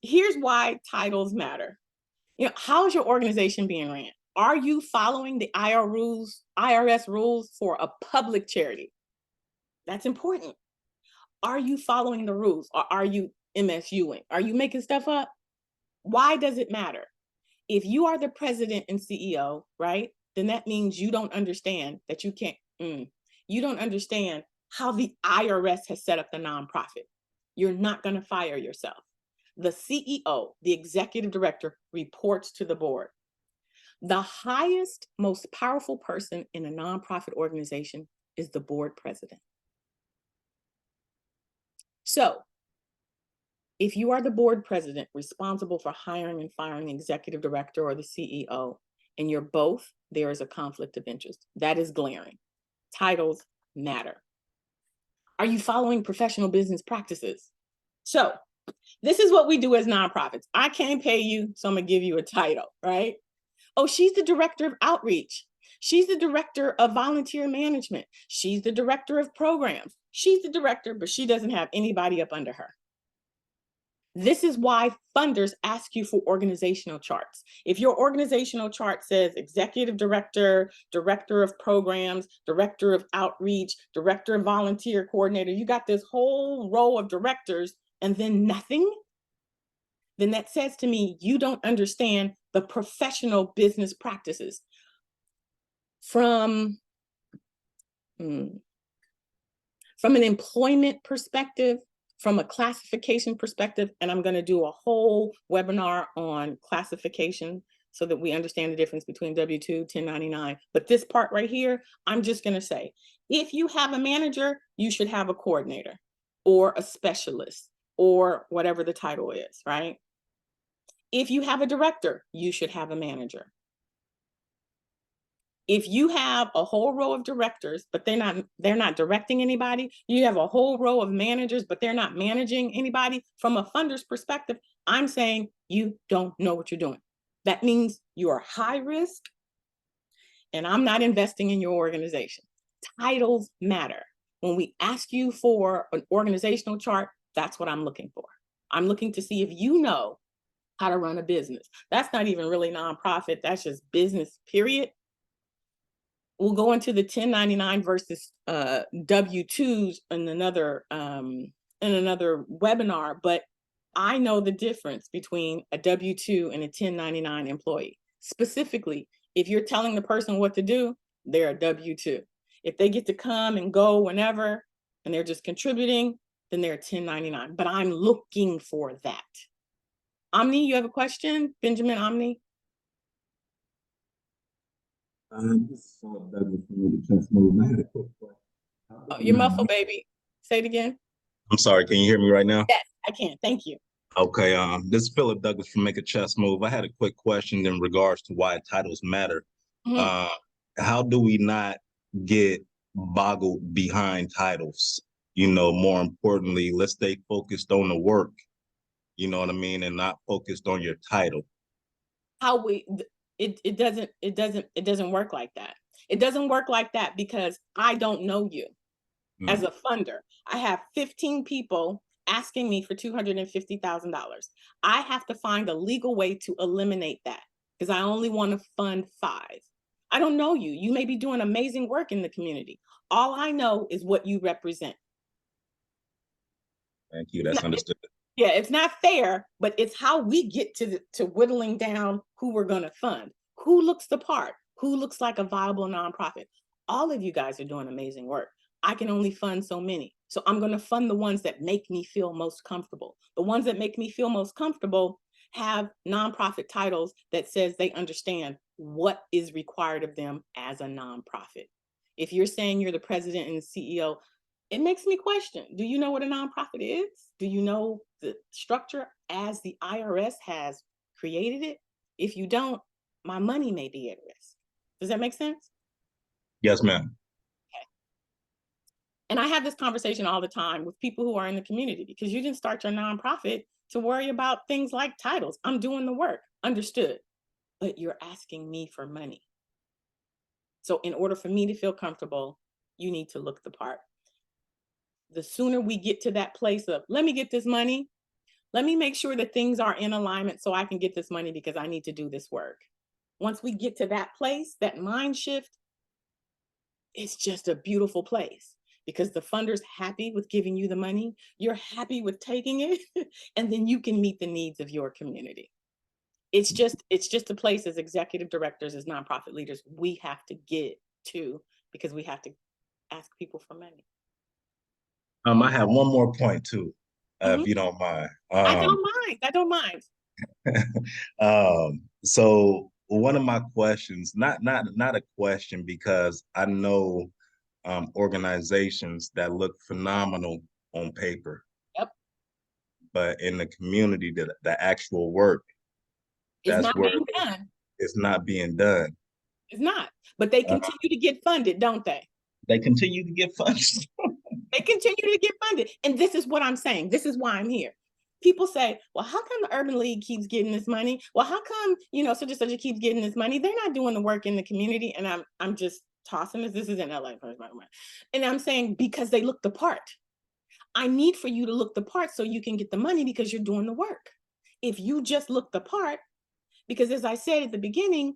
Here's why titles matter. How is your organization being ran? Are you following the IRS rules for a public charity? That's important. Are you following the rules, or are you MSUing? Are you making stuff up? Why does it matter? If you are the president and CEO, right, then that means you don't understand that you don't understand how the IRS has set up the nonprofit. You're not going to fire yourself. The CEO, the executive director, reports to the board. The highest, most powerful person in a nonprofit organization is the board president. So if you are the board president responsible for hiring and firing the executive director or the CEO, and you're both, there is a conflict of interest. That is glaring. Titles matter. Are you following professional business practices? So this is what we do as nonprofits. I can't pay you, so I'm going to give you a title, right? Oh, she's the director of outreach. She's the director of volunteer management. She's the director of programs. She's the director, but she doesn't have anybody up under her. This is why funders ask you for organizational charts. If your organizational chart says executive director, director of programs, director of outreach, director of volunteer coordinator, you got this whole row of directors and then nothing, then that says to me, you don't understand the professional business practices. From an employment perspective, from a classification perspective, and I'm going to do a whole webinar on classification so that we understand the difference between W-2, 1099. But this part right here, I'm just going to say, if you have a manager, you should have a coordinator or a specialist or whatever the title is, right? If you have a director, you should have a manager. If you have a whole row of directors, but they're not directing anybody, you have a whole row of managers, but they're not managing anybody, from a funder's perspective, I'm saying you don't know what you're doing. That means you are high risk, and I'm not investing in your organization. Titles matter. When we ask you for an organizational chart, that's what I'm looking for. I'm looking to see if you know how to run a business. That's not even really nonprofit. That's just business, period. We'll go into the 1099 versus W-2s in another webinar, but I know the difference between a W-2 and a 1099 employee. Specifically, if you're telling the person what to do, they're a W-2. If they get to come and go whenever, and they're just contributing, then they're a 1099. But I'm looking for that. Omni, you have a question? Benjamin Omni? This is Douglas from the Chess Move. I had a quick question. Oh, you're muffled, baby. Say it again. I'm sorry. Can you hear me right now? Yes, I can. Thank you. Okay. This is Philip Douglas from Make a Chess Move. I had a quick question in regards to why titles matter. How do we not get boggled behind titles? More importantly, let's stay focused on the work. You know what I mean, and not focused on your title. It doesn't work like that. It doesn't work like that because I don't know you as a funder. I have 15 people asking me for $250,000. I have to find a legal way to eliminate that because I only want to fund 5. I don't know you. You may be doing amazing work in the community. All I know is what you represent. Thank you. That's understood. Yeah, it's not fair, but it's how we get to whittling down who we're going to fund, who looks the part, who looks like a viable nonprofit. All of you guys are doing amazing work. I can only fund so many. So I'm going to fund the ones that make me feel most comfortable. The ones that make me feel most comfortable have nonprofit titles that says they understand what is required of them as a nonprofit. If you're saying you're the president and the CEO, it makes me question, do you know what a nonprofit is? Do you know the structure as the IRS has created it? If you don't, my money may be at risk. Does that make sense? Yes, ma'am. Okay. And I have this conversation all the time with people who are in the community, because you didn't start your nonprofit to worry about things like titles. I'm doing the work, understood, but you're asking me for money. So in order for me to feel comfortable, you need to look the part. The sooner we get to that place of, let me get this money, let me make sure that things are in alignment so I can get this money because I need to do this work. Once we get to that place, that mind shift, it's just a beautiful place, because the funder's happy with giving you the money, you're happy with taking it, and then you can meet the needs of your community. It's just a place, as executive directors, as nonprofit leaders, we have to get to, because we have to ask people for money. I have one more point too, if you don't mind. I don't mind. I don't mind. So one of my questions, not a question, because I know organizations that look phenomenal on paper, Yep. but in the community, the actual work, It's that's not where being done. it's not being done. It's not. But they Uh, continue to get funded, don't they? they continue to get funds. They continue to get funded. And this is what I'm saying. This is why I'm here. People say, well, how come the Urban League keeps getting this money? Well, how come, such and such keeps getting this money? They're not doing the work in the community. And I'm just tossing this. This is in LA. And I'm saying, because they look the part. I need for you to look the part so you can get the money, because you're doing the work. If you just look the part, because as I said at the beginning,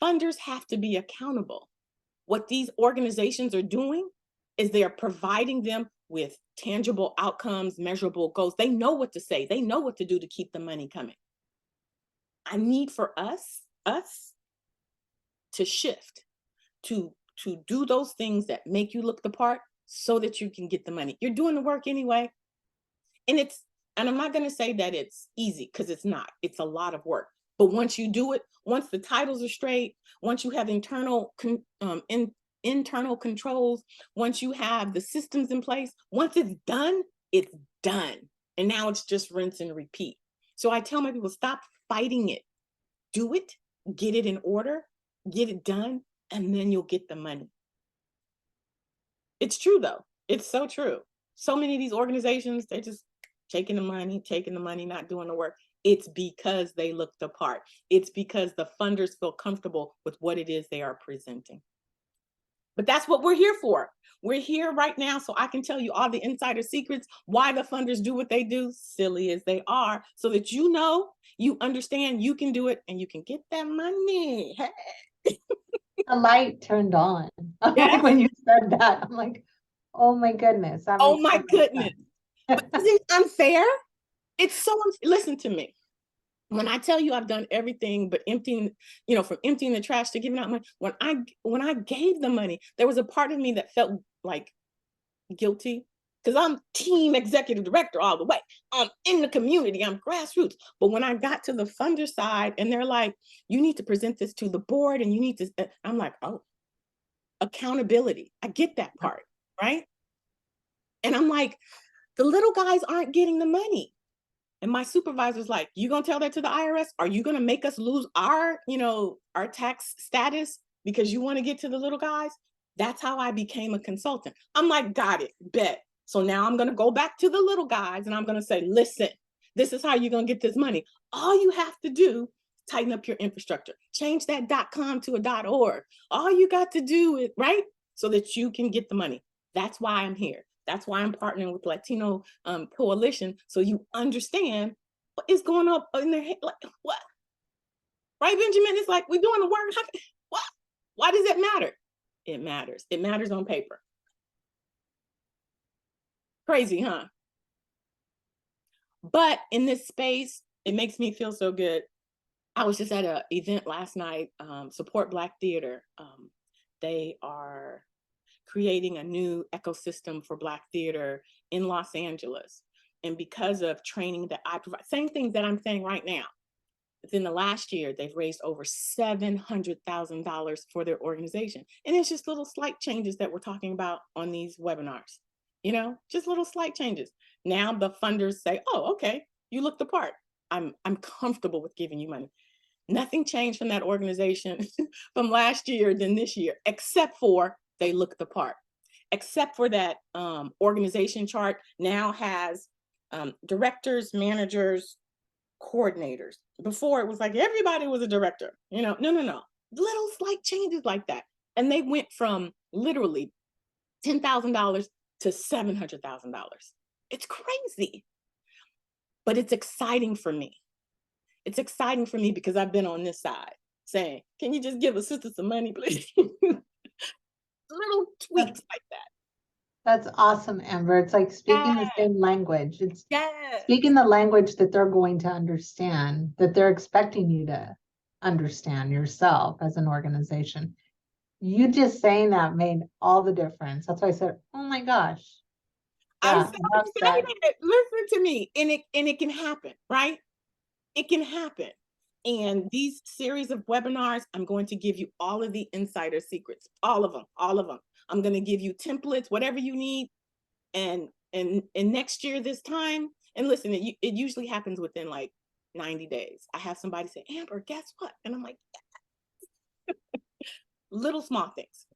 funders have to be accountable. What these organizations are doing is they are providing them with tangible outcomes, measurable goals. They know what to say. They know what to do to keep the money coming. I need for us to shift, to do those things that make you look the part so that you can get the money. You're doing the work anyway. And I'm not going to say that it's easy, because it's not. It's a lot of work. But once you do it, once the titles are straight, once you have internal controls, once you have the systems in place, once it's done, it's done. And now it's just rinse and repeat. So I tell my people, stop fighting it. Do it, get it in order, get it done, and then you'll get the money. It's true, though. It's so true. So many of these organizations, they're just taking the money, not doing the work. It's because they look the part. It's because the funders feel comfortable with what it is they are presenting. But that's what we're here for. We're here right now so I can tell you all the insider secrets, why the funders do what they do, silly as they are, so that you understand, you can do it, and you can get that money. Hey. The light turned on. Yes. Like when you said that, I'm like, oh my goodness. Oh my goodness. But isn't it unfair? It's so, listen to me. When I tell you I've done everything but emptying, from emptying the trash to giving out money, when I gave the money, there was a part of me that felt like guilty, because I'm team executive director all the way. I'm in the community, I'm grassroots. But when I got to the funder side and they're like, you need to present this to the board and you need to, I'm like, oh, accountability. I get that part, right? And I'm like, the little guys aren't getting the money. And my supervisor's like, you gonna tell that to the IRS? Are you gonna make us lose our tax status because you want to get to the little guys? That's how I became a consultant. I'm like, got it, bet. So now I'm gonna go back to the little guys and I'm gonna say, listen, this is how you're gonna get this money. All you have to do, tighten up your infrastructure, change that .com to a .org. All you got to do is, right? So that you can get the money. That's why I'm here. That's why I'm partnering with Latino Coalition, so you understand what is going on in their head. Like, what? Right, Benjamin? It's like, we're doing the work. What? Why does it matter? It matters. It matters on paper. Crazy, huh? But in this space, it makes me feel so good. I was just at an event last night, Support Black Theater. They are creating a new ecosystem for Black theater in Los Angeles. And because of training that I provide, same things that I'm saying right now, within the last year, they've raised over $700,000 for their organization. And it's just little slight changes that we're talking about on these webinars, just little slight changes. Now the funders say, oh, okay, you look the part. I'm comfortable with giving you money. Nothing changed from that organization from last year than this year, except for they look the part. Except for that organization chart now has directors, managers, coordinators. Before it was like everybody was a director, no. Little slight changes like that. And they went from literally $10,000 to $700,000. It's crazy, but it's exciting for me. It's exciting for me because I've been on this side saying, can you just give a sister some money, please? Little tweaks like that. That's awesome, Amber. It's like speaking the same language. It's Yes. speaking the language that they're going to understand, that they're expecting you to understand yourself as an organization. You just saying that made all the difference. That's why I said, oh my gosh. I'm Yeah, so enough said. excited. Listen to me. And it can happen, right? It can happen. And these series of webinars, I'm going to give you all of the insider secrets, all of them. I'm going to give you templates, whatever you need. And next year, this time, and listen, it usually happens within like 90 days. I have somebody say, Amber, guess what? And I'm like, little small things.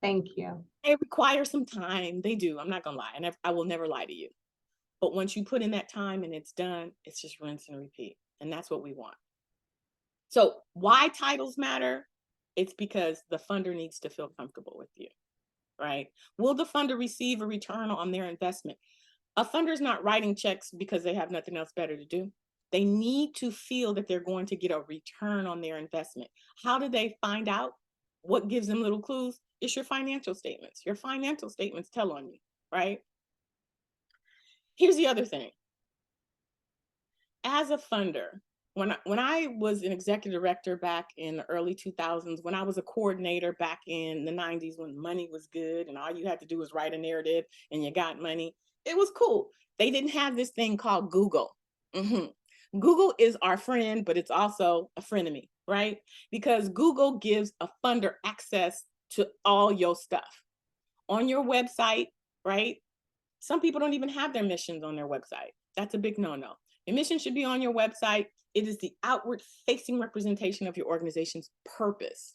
Thank you. They require some time. They do. I'm not going to lie. And I will never lie to you. But once you put in that time and it's done, it's just rinse and repeat. And that's what we want. So why titles matter? It's because the funder needs to feel comfortable with you, right? Will the funder receive a return on their investment? A funder is not writing checks because they have nothing else better to do. They need to feel that they're going to get a return on their investment. How do they find out? What gives them little clues? It's your financial statements. Your financial statements tell on you, right? Here's the other thing. As a funder, when I was an executive director back in the early 2000s, when I was a coordinator back in the 90s, when money was good and all you had to do was write a narrative and you got money, it was cool. They didn't have this thing called Google. Google is our friend, but it's also a frenemy, right? Because Google gives a funder access to all your stuff on your website, right? Some people don't even have their missions on their website. That's a big no-no. Your mission should be on your website. It is the outward facing representation of your organization's purpose.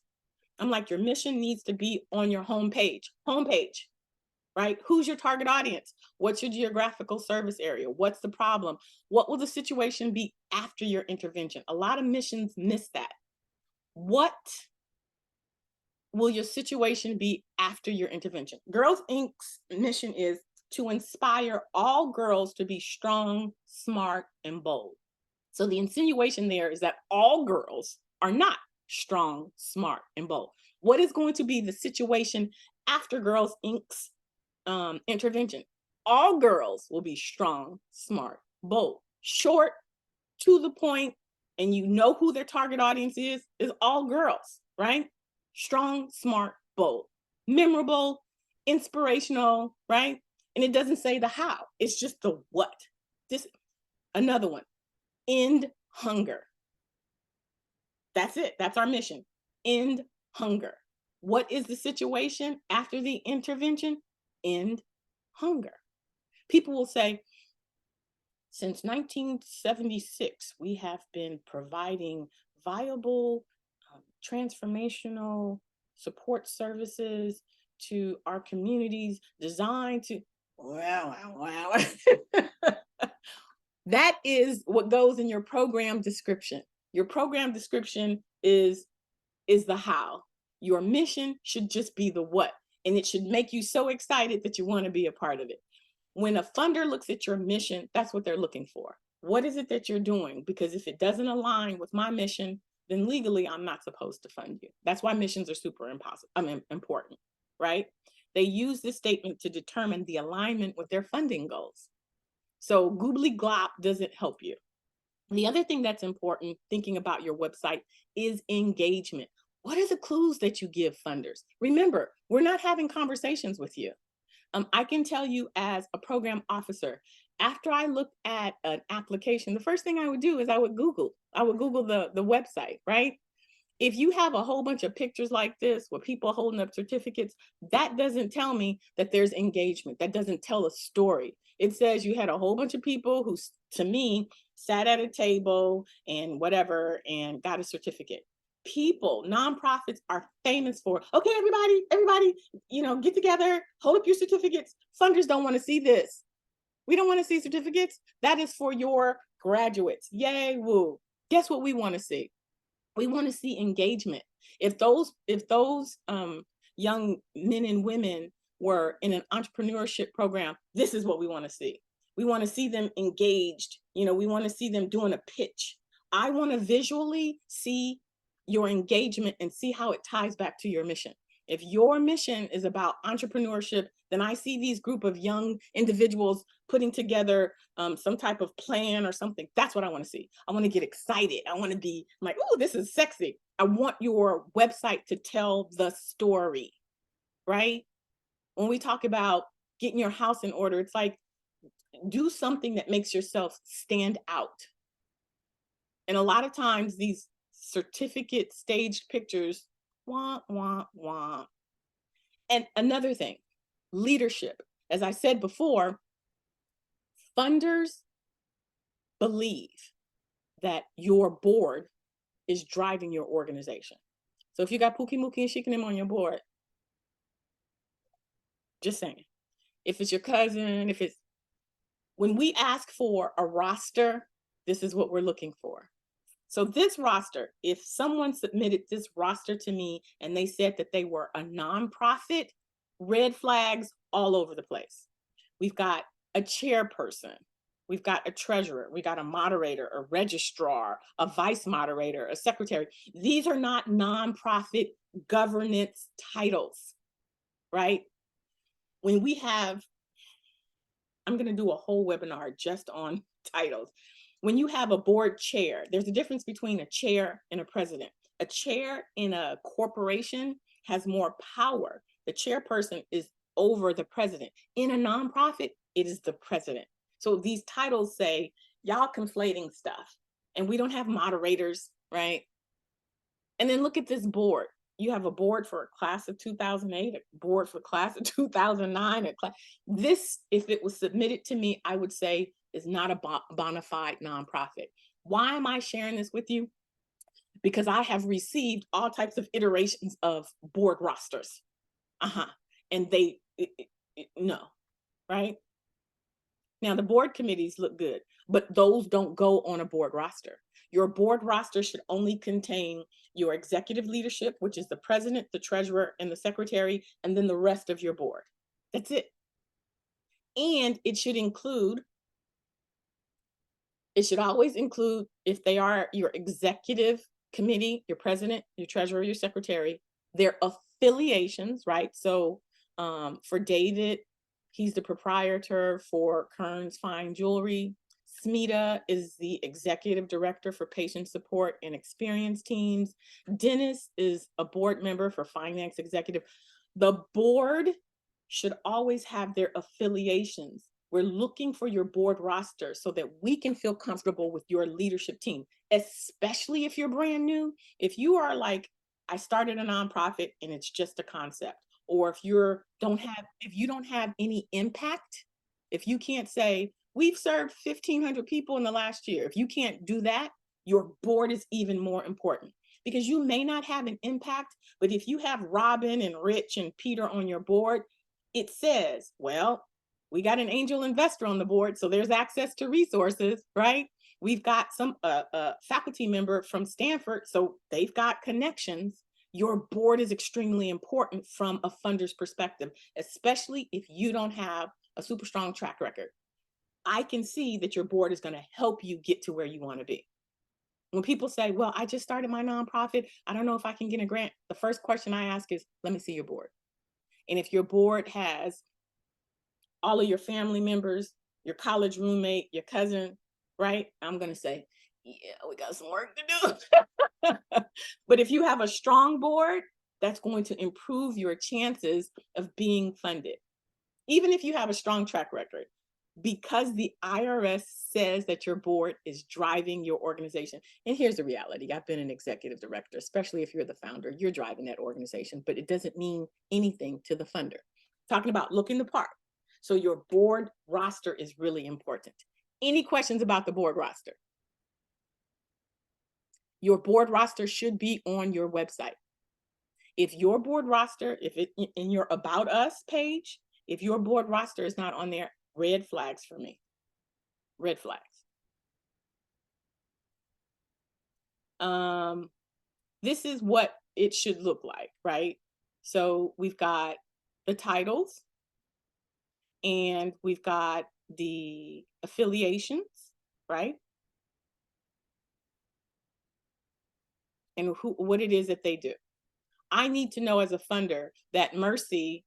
I'm like, your mission needs to be on your homepage, right? Who's your target audience? What's your geographical service area? What's the problem? What will the situation be after your intervention? A lot of missions miss that. What will your situation be after your intervention? Girls Inc.'s mission is to inspire all girls to be strong, smart, and bold. So the insinuation there is that all girls are not strong, smart, and bold. What is going to be the situation after Girls Inc.'s intervention? All girls will be strong, smart, bold, short, to the point, and you know who their target audience is all girls, right? Strong, smart, bold, memorable, inspirational, right? And it doesn't say the how, it's just the what. This, another one, end hunger. That's it, that's our mission, end hunger. What is the situation after the intervention? End hunger. People will say, since 1976, we have been providing viable, transformational support services to our communities designed to, wow. That is what goes in your program description. Your program description is the how. Your mission should just be the what, and it should make you so excited that you want to be a part of it. When a funder looks at your mission, that's what they're looking for. What is it that you're doing? Because if it doesn't align with my mission, then legally I'm not supposed to fund you. That's why missions are super important, right? They use this statement to determine the alignment with their funding goals. So goobly glop doesn't help you. The other thing that's important thinking about your website is engagement. What are the clues that you give funders? Remember, we're not having conversations with you. I can tell you as a program officer, after I looked at an application, the first thing I would do is I would Google the website, right? If you have a whole bunch of pictures like this with people holding up certificates, that doesn't tell me that there's engagement. That doesn't tell a story. It says you had a whole bunch of people who, to me, sat at a table and whatever and got a certificate. People, nonprofits are famous for, okay, everybody, get together, hold up your certificates. Funders don't want to see this. We don't want to see certificates. That is for your graduates. Yay, woo. Guess what we want to see? We want to see engagement. If those young men and women were in an entrepreneurship program, this is what we want to see. We want to see them engaged. We want to see them doing a pitch. I want to visually see your engagement and see how it ties back to your mission. If your mission is about entrepreneurship, then I see these group of young individuals putting together some type of plan or something. That's what I want to see. I want to get excited. I want to be like, oh, this is sexy. I want your website to tell the story, right? When we talk about getting your house in order, it's like, do something that makes yourself stand out. And a lot of times these certificate staged pictures, wah, wah, wah. And another thing, leadership. As I said before, funders believe that your board is driving your organization. So if you got Pookie Mookie and Shikanim on your board, just saying, if it's your cousin, when we ask for a roster, this is what we're looking for. So this roster, if someone submitted this roster to me and they said that they were a nonprofit, red flags all over the place. We've got a chairperson. We've got a treasurer. We got a moderator, a registrar, a vice moderator, a secretary. These are not nonprofit governance titles, right? When we have, I'm going to do a whole webinar just on titles. When you have a board chair, there's a difference between a chair and a president. A chair in a corporation has more power. The chairperson is over the president. In a nonprofit, it is the president. So these titles say, y'all conflating stuff. And we don't have moderators, right? And then look at this board. You have a board for a class of 2008, a board for class of 2009. This, if it was submitted to me, I would say is not a bona fide nonprofit. Why am I sharing this with you? Because I have received all types of iterations of board rosters. And no, right? Now the board committees look good, but those don't go on a board roster. Your board roster should only contain your executive leadership, which is the president, the treasurer, and the secretary, and then the rest of your board. That's it. And it should always include, if they are your executive committee, your president, your treasurer, your secretary, their affiliations, right? So for David, he's the proprietor for Kern's Fine Jewelry. Smita is the executive director for patient support and experience teams. Dennis is a board member for finance executive. The board should always have their affiliations. We're looking for your board roster so that we can feel comfortable with your leadership team, especially if you're brand new. If you are like, I started a nonprofit and it's just a concept, or if you don't have any impact, if you can't say, we've served 1,500 people in the last year. If you can't do that, your board is even more important, because you may not have an impact, but if you have Robin and Rich and Peter on your board, it says, well, we got an angel investor on the board, so there's access to resources, right? We've got some faculty member from Stanford, so they've got connections. Your board is extremely important from a funder's perspective, especially if you don't have a super strong track record. I can see that your board is going to help you get to where you want to be. When people say, well, I just started my nonprofit, I don't know if I can get a grant, the first question I ask is, let me see your board. And if your board has all of your family members your college roommate, your cousin, right? I'm going to say, yeah, we got some work to do. But if you have a strong board, that's going to improve your chances of being funded. Even if you have a strong track record, because the IRS says that your board is driving your organization. And here's the reality. I've been an executive director, especially if you're the founder, you're driving that organization, but it doesn't mean anything to the funder. Talking about looking the part. So your board roster is really important. Any questions about the board roster? Your board roster should be on your website. If your board roster, if it in your About Us page, if your board roster is not on there, red flags for me. Red flags. This is what it should look like, right? So we've got the titles and we've got the affiliations, right? And what it is that they do. I need to know as a funder that Mercy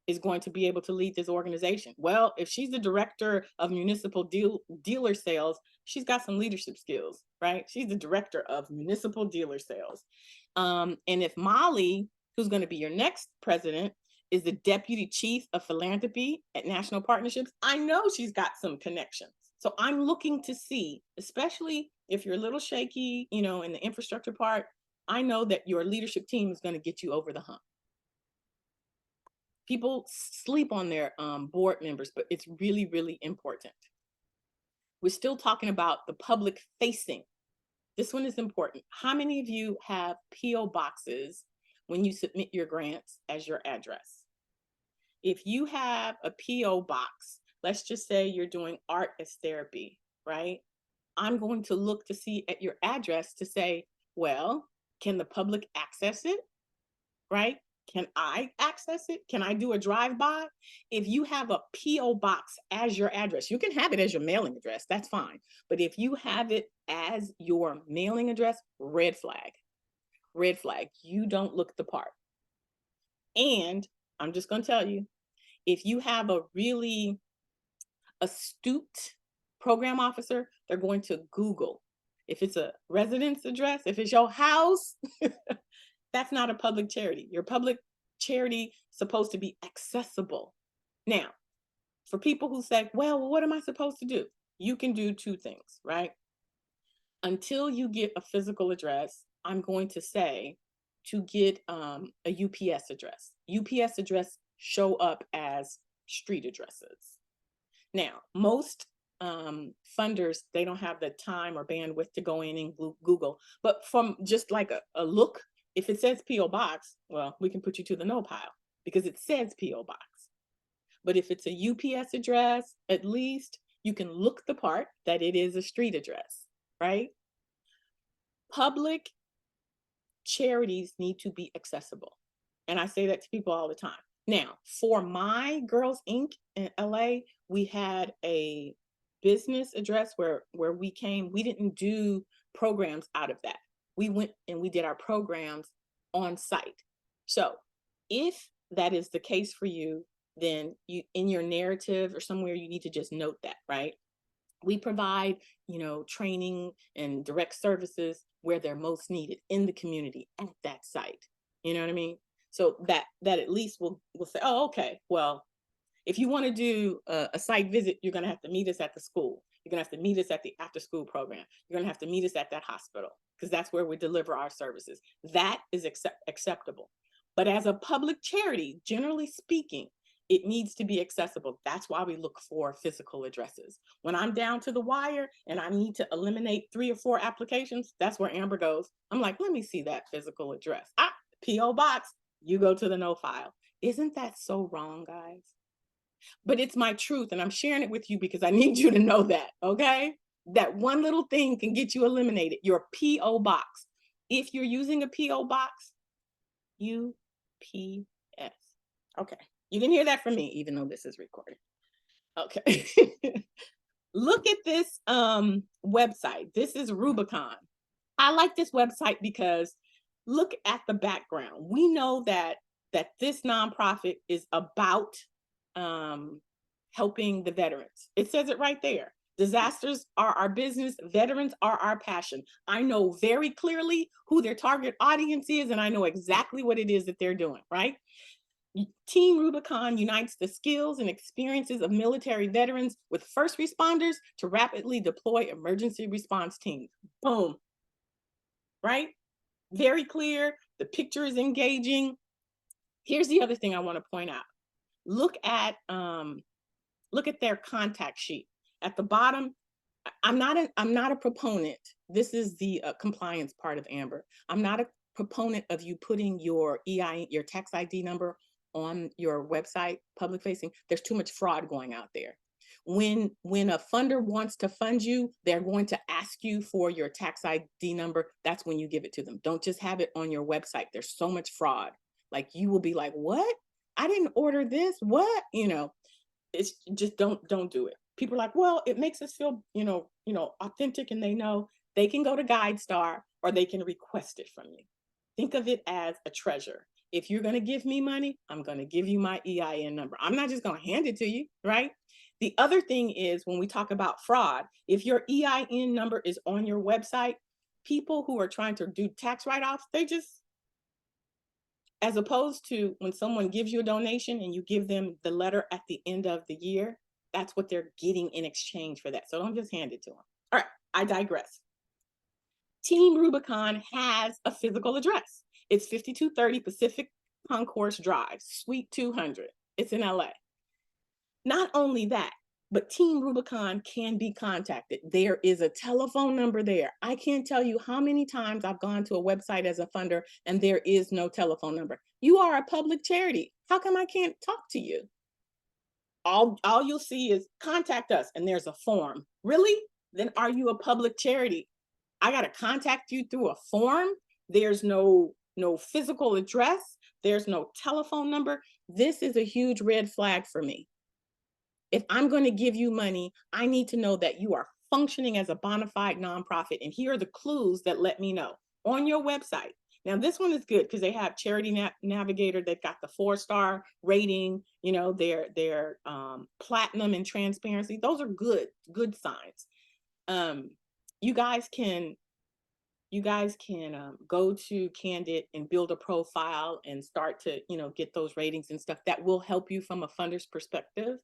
is going to be able to lead this organization. Well, if she's the director of municipal dealer sales, she's got some leadership skills, right? She's the director of municipal dealer sales. And if Molly, who's going to be your next president, is the deputy chief of philanthropy at National Partnerships, I know she's got some connections. So I'm looking to see, especially if you're a little shaky, you know, in the infrastructure part, I know that your leadership team is going to get you over the hump. People sleep on their board members, but it's really, really important. We're still talking about the public facing. This one is important. How many of you have PO boxes when you submit your grants as your address? If you have a PO box, let's just say you're doing art as therapy, right? I'm going to look to see at your address to say, well, can the public access it, right? Can I access it? Can I do a drive-by? If you have a PO box as your address, you can have it as your mailing address, that's fine. But if you have it as your mailing address, red flag. Red flag, you don't look the part. And I'm just gonna tell you, if you have a really astute program officer, they're going to Google. If it's a residence address, if it's your house, that's not a public charity. Your public charity is supposed to be accessible. Now, for people who say, well, what am I supposed to do? You can do two things, right? Until you get a physical address, I'm going to say to get a UPS address. UPS address show up as street addresses. Now, most funders, they don't have the time or bandwidth to go in and Google, but from just like a look, if it says PO box, well, we can put you to the no pile because it says PO box. But if it's a UPS address, at least you can look the part that it is a street address, right? Public charities need to be accessible. And I say that to people all the time. Now, for my Girls Inc. in LA, we had a business address where we came. We didn't do programs out of that. We went and we did our programs on site. So if that is the case for you, then you in your narrative or somewhere you need to just note that, right? We provide, you know, training and direct services where they're most needed in the community at that site. You know what I mean? So that at least we'll say, oh, okay, well, if you want to do a site visit, you're going to have to meet us at the school. You're going to have to meet us at the after school program. You're going to have to meet us at that hospital because that's where we deliver our services. That is acceptable. But as a public charity, generally speaking, it needs to be accessible. That's why we look for physical addresses. When I'm down to the wire and I need to eliminate 3 or 4 applications, that's where Amber goes. I'm like, let me see that physical address. PO box, you go to the no file. Isn't that so wrong, guys? But it's my truth and I'm sharing it with you because I need you to know that, okay? That one little thing can get you eliminated, your PO box. If you're using a PO box, UPS. Okay, you can hear that from me, even though this is recorded. Okay. Look at this website. This is Rubicon. I like this website because look at the background. We know that this nonprofit is about helping the veterans. It says it right there. Disasters are our business. Veterans are our passion. I know very clearly who their target audience is, and I know exactly what it is that they're doing, right? Team Rubicon unites the skills and experiences of military veterans with first responders to rapidly deploy emergency response teams. Boom. Right? Very clear. The picture is engaging. Here's the other thing I want to point out. Look at their contact sheet. At the bottom, I'm not a proponent. This is the compliance part of Amber. I'm not a proponent of you putting your EIN, your tax ID number on your website, public facing. There's too much fraud going out there. When a funder wants to fund you, they're going to ask you for your tax ID number. That's when you give it to them. Don't just have it on your website. There's so much fraud. Like, you will be like, what? I didn't order this. What? You know, it's just don't do it. People are like, well, it makes us feel, authentic, and they know. They can go to GuideStar or they can request it from you. Think of it as a treasure. If you're going to give me money, I'm going to give you my EIN number. I'm not just going to hand it to you, right? The other thing is, when we talk about fraud, if your EIN number is on your website, people who are trying to do tax write-offs, they just, as opposed to when someone gives you a donation and you give them the letter at the end of the year, that's what they're getting in exchange for that. So don't just hand it to them. All right, I digress. Team Rubicon has a physical address. It's 5230 Pacific Concourse Drive, Suite 200. It's in LA. Not only that, but Team Rubicon can be contacted. There is a telephone number there. I can't tell you how many times I've gone to a website as a funder and there is no telephone number. You are a public charity. How come I can't talk to you? All you'll see is contact us, and there's a form. Really? Then are you a public charity? I got to contact you through a form. There's no physical address. There's no telephone number. This is a huge red flag for me. If I'm going to give you money, I need to know that you are functioning as a bona fide nonprofit. And here are the clues that let me know. On your website. Now, this one is good because they have Charity Navigator. They've got the 4-star rating. You know, they're platinum in transparency. Those are good signs. You guys can go to Candid and build a profile and start to, get those ratings and stuff. That will help you from a funder's perspective.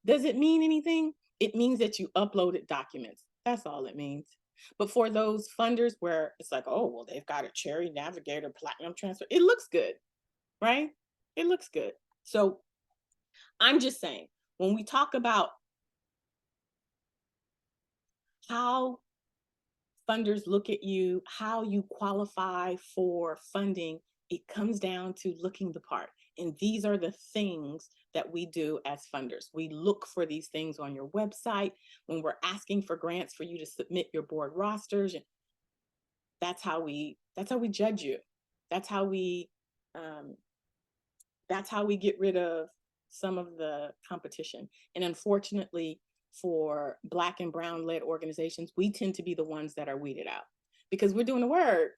Does it mean anything? It means that you uploaded documents. That's all it means. But for those funders where it's like, oh, well, they've got a Charity Navigator platinum transfer, it looks good, right? It looks good. So I'm just saying, when we talk about how funders look at you, how you qualify for funding, it comes down to looking the part. And these are the things that we do as funders. We look for these things on your website when we're asking for grants for you to submit your board rosters. And that's how we judge you. That's how we get rid of some of the competition. And unfortunately, for Black and Brown led organizations, we tend to be the ones that are weeded out because we're doing the work.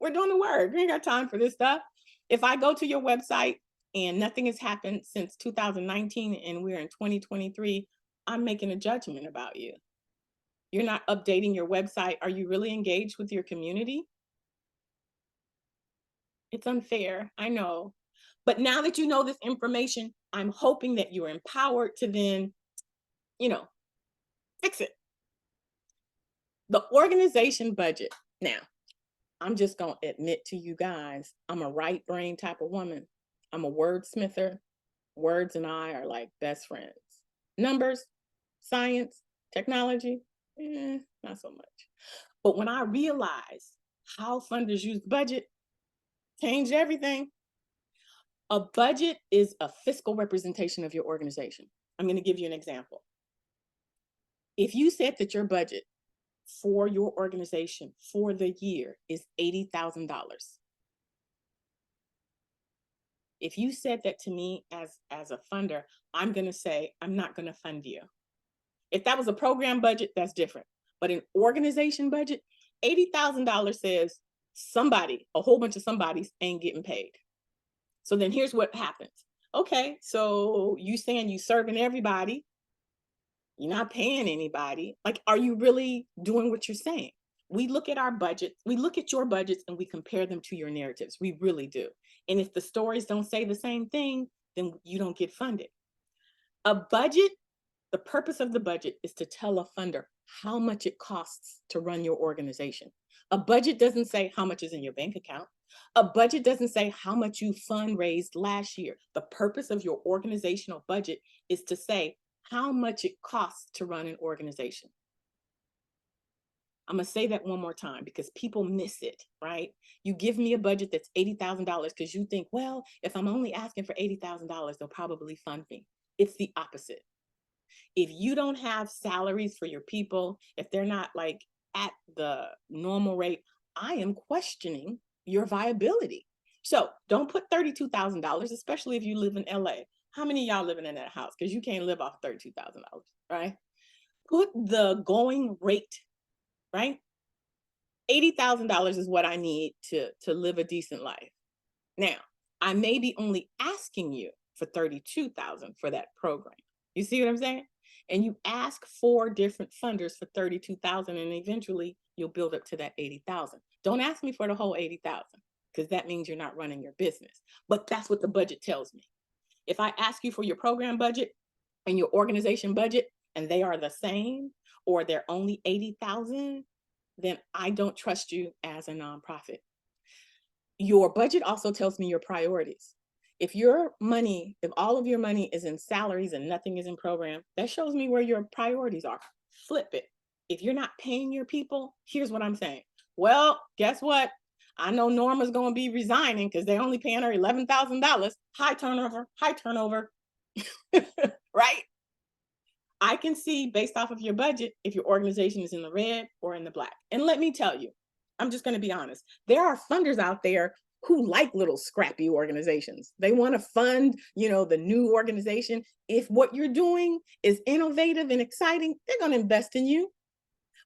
We're doing the work. We ain't got time for this stuff. If I go to your website and nothing has happened since 2019 and we're in 2023, I'm making a judgment about you. You're not updating your website. Are you really engaged with your community? It's unfair, I know. But now that you know this information, I'm hoping that you're empowered to then, fix it. The organization budget. Now, I'm just going to admit to you guys, I'm a right brain type of woman. I'm a wordsmither. Words and I are like best friends. Numbers, science, technology, not so much. But when I realized how funders use budget, changed everything. A budget is a fiscal representation of your organization. I'm going to give you an example. If you said that your budget for your organization for the year is $80,000. If you said that to me as a funder, I'm going to say, I'm not going to fund you. If that was a program budget, that's different. But an organization budget, $80,000 says a whole bunch of somebodies ain't getting paid. So then here's what happens. Okay, so you saying you serving everybody, you're not paying anybody. Like, are you really doing what you're saying? We look at our budget, we look at your budgets and we compare them to your narratives. We really do. And if the stories don't say the same thing, then you don't get funded. A budget, the purpose of the budget is to tell a funder how much it costs to run your organization. A budget doesn't say how much is in your bank account. A budget doesn't say how much you fundraised last year. The purpose of your organizational budget is to say how much it costs to run an organization. I'm going to say that one more time because people miss it, right? You give me a budget that's $80,000 because you think, well, if I'm only asking for $80,000, they'll probably fund me. It's the opposite. If you don't have salaries for your people, if they're not like at the normal rate, I am questioning your viability. So don't put $32,000, especially if you live in LA. How many of y'all living in that house? Because you can't live off $32,000, right? Put the going rate, right? $80,000 is what I need to live a decent life. Now, I may be only asking you for $32,000 for that program. You see what I'm saying? And you ask 4 different funders for $32,000, and eventually you'll build up to that $80,000. Don't ask me for the whole $80,000 because that means you're not running your business. But that's what the budget tells me. If I ask you for your program budget and your organization budget, and they are the same, or they're only $80,000, then I don't trust you as a nonprofit. Your budget also tells me your priorities. If all of your money is in salaries and nothing is in program, that shows me where your priorities are. Flip it. If you're not paying your people, here's what I'm saying. Well, guess what? I know Norma's going to be resigning because they're only paying her $11,000. High turnover, right? I can see based off of your budget if your organization is in the red or in the black. And let me tell you, I'm just going to be honest. There are funders out there who like little scrappy organizations. They want to fund, the new organization. If what you're doing is innovative and exciting, they're going to invest in you.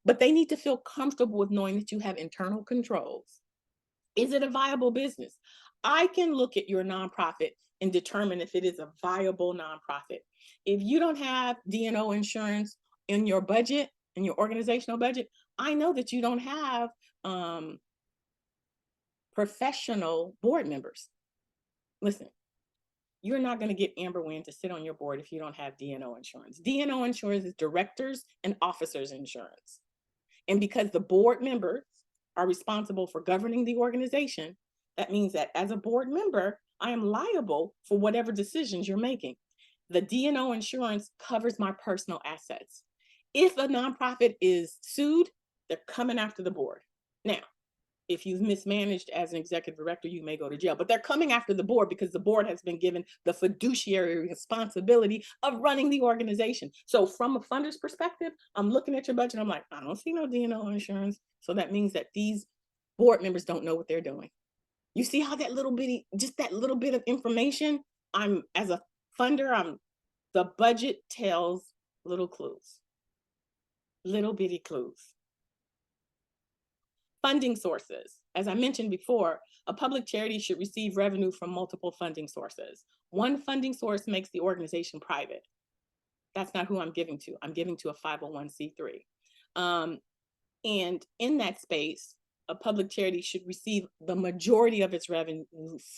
But they need to feel comfortable with knowing that you have internal controls. Is it a viable business? I can look at your nonprofit and determine if it is a viable nonprofit. If you don't have D&O insurance in your budget, in your organizational budget, I know that you don't have professional board members. Listen, you're not going to get Amber Wynn to sit on your board if you don't have D&O insurance. D&O insurance is directors and officers insurance. And because the board members are responsible for governing the organization, that means that as a board member, I am liable for whatever decisions you're making. The D&O insurance covers my personal assets. If a nonprofit is sued, they're coming after the board. Now, if you've mismanaged as an executive director, you may go to jail, but they're coming after the board because the board has been given the fiduciary responsibility of running the organization. So from a funder's perspective, I'm looking at your budget. I'm like, I don't see no D&O insurance. So that means that these board members don't know what they're doing. You see how that little bit of information, as a funder, the budget tells little clues, little bitty clues. Funding sources. As I mentioned before, a public charity should receive revenue from multiple funding sources. One funding source makes the organization private. That's not who I'm giving to. I'm giving to a 501c3. And in that space, a public charity should receive the majority of its revenue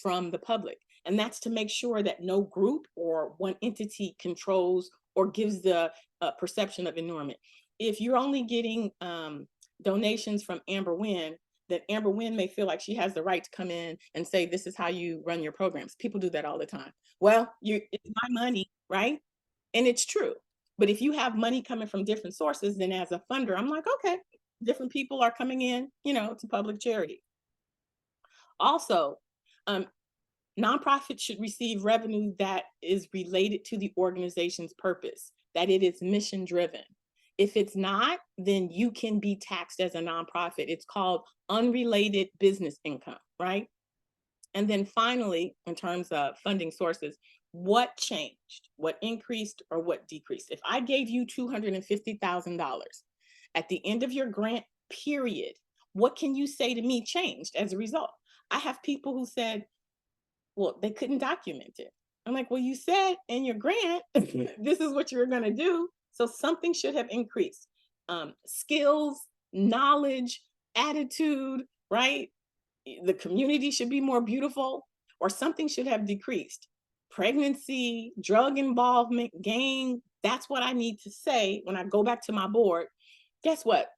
from the public. And that's to make sure that no group or one entity controls or gives the perception of enormity. If you're only getting donations from Amber Wynn, that Amber Wynn may feel like she has the right to come in and say, this is how you run your programs. People do that all the time. Well, it's my money, right? And it's true. But if you have money coming from different sources, then as a funder, I'm like, okay, different people are coming in, to public charity. Also, nonprofits should receive revenue that is related to the organization's purpose, that it is mission driven. If it's not, then you can be taxed as a nonprofit. It's called unrelated business income, right? And then finally, in terms of funding sources, what changed, what increased, or what decreased? If I gave you $250,000 at the end of your grant period, what can you say to me changed as a result? I have people who said, well, they couldn't document it. I'm like, well, you said in your grant, this is what you're going to do. So something should have increased. Skills, knowledge, attitude, right? The community should be more beautiful, or something should have decreased. Pregnancy, drug involvement, gang, that's what I need to say when I go back to my board. Guess what?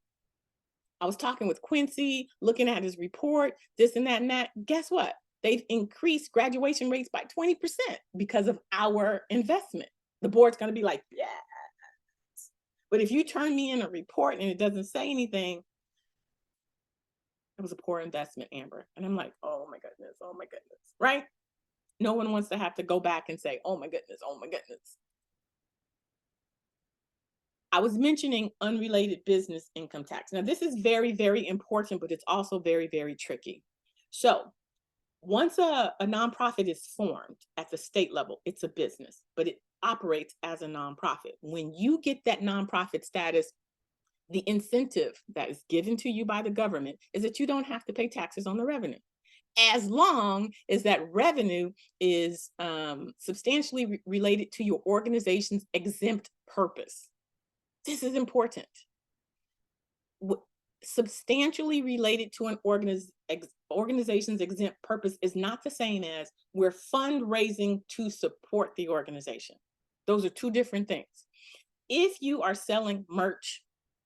I was talking with Quincy, looking at his report, this and that and that. Guess what? They've increased graduation rates by 20% because of our investment. The board's going to be like, yes. But if you turn me in a report and it doesn't say anything, it was a poor investment, Amber. And I'm like, oh my goodness, right? No one wants to have to go back and say, oh my goodness, oh my goodness. I was mentioning unrelated business income tax. Now, this is very, very important, but it's also very, very tricky. So once a nonprofit is formed at the state level, it's a business, but it operates as a nonprofit. When you get that nonprofit status, the incentive that is given to you by the government is that you don't have to pay taxes on the revenue, as long as that revenue is substantially related to your organization's exempt purpose. This is important. Substantially related to an organization's exempt purpose is not the same as we're fundraising to support the organization. Those are two different things. If you are selling merch,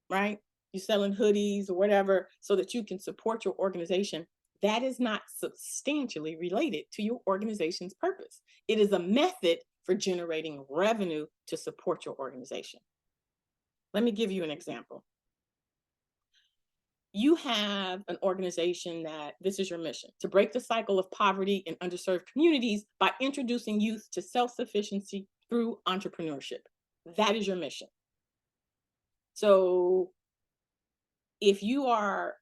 right? You're selling hoodies or whatever so that you can support your organization, that is not substantially related to your organization's purpose. It is a method for generating revenue to support your organization. Let me give you an example. You have an organization that this is your mission: to break the cycle of poverty in underserved communities by introducing youth to self-sufficiency through entrepreneurship. That is your mission. So if you are,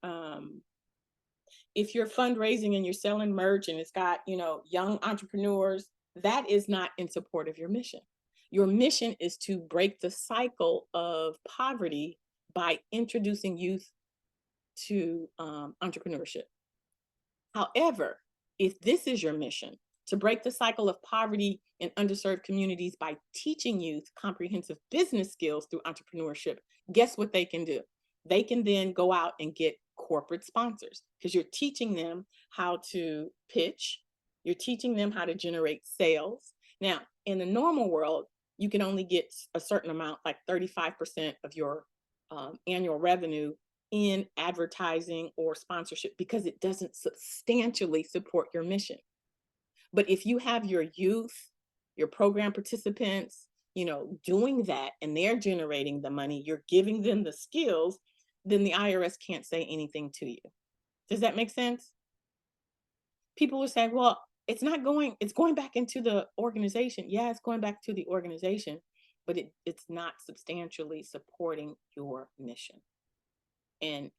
if you're fundraising and you're selling merch and it's got, young entrepreneurs, that is not in support of your mission. Your mission is to break the cycle of poverty by introducing youth to entrepreneurship. However, if this is your mission, to break the cycle of poverty in underserved communities by teaching youth comprehensive business skills through entrepreneurship, guess what they can do? They can then go out and get corporate sponsors, because you're teaching them how to pitch. You're teaching them how to generate sales. Now, in the normal world, you can only get a certain amount, like 35% of your annual revenue in advertising or sponsorship, because it doesn't substantially support your mission. But if you have your youth, your program participants, doing that, and they're generating the money, you're giving them the skills, then the IRS can't say anything to you. Does that make sense? People are saying, well, it's going back into the organization. Yeah, it's going back to the organization, but it's not substantially supporting your mission. And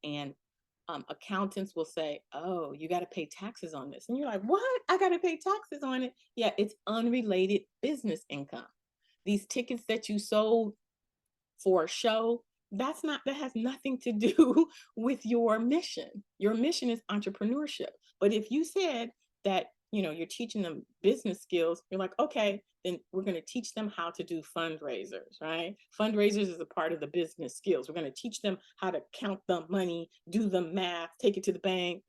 accountants will say, oh, you got to pay taxes on this. And you're like, what? I got to pay taxes on it? Yeah, it's unrelated business income. These tickets that you sold for a show, that has nothing to do with your mission. Your mission is entrepreneurship. But if you said that, you're teaching them business skills, you're like, okay, then we're going to teach them how to do fundraisers, right? Fundraisers is a part of the business skills. We're going to teach them how to count the money, do the math, take it to the bank,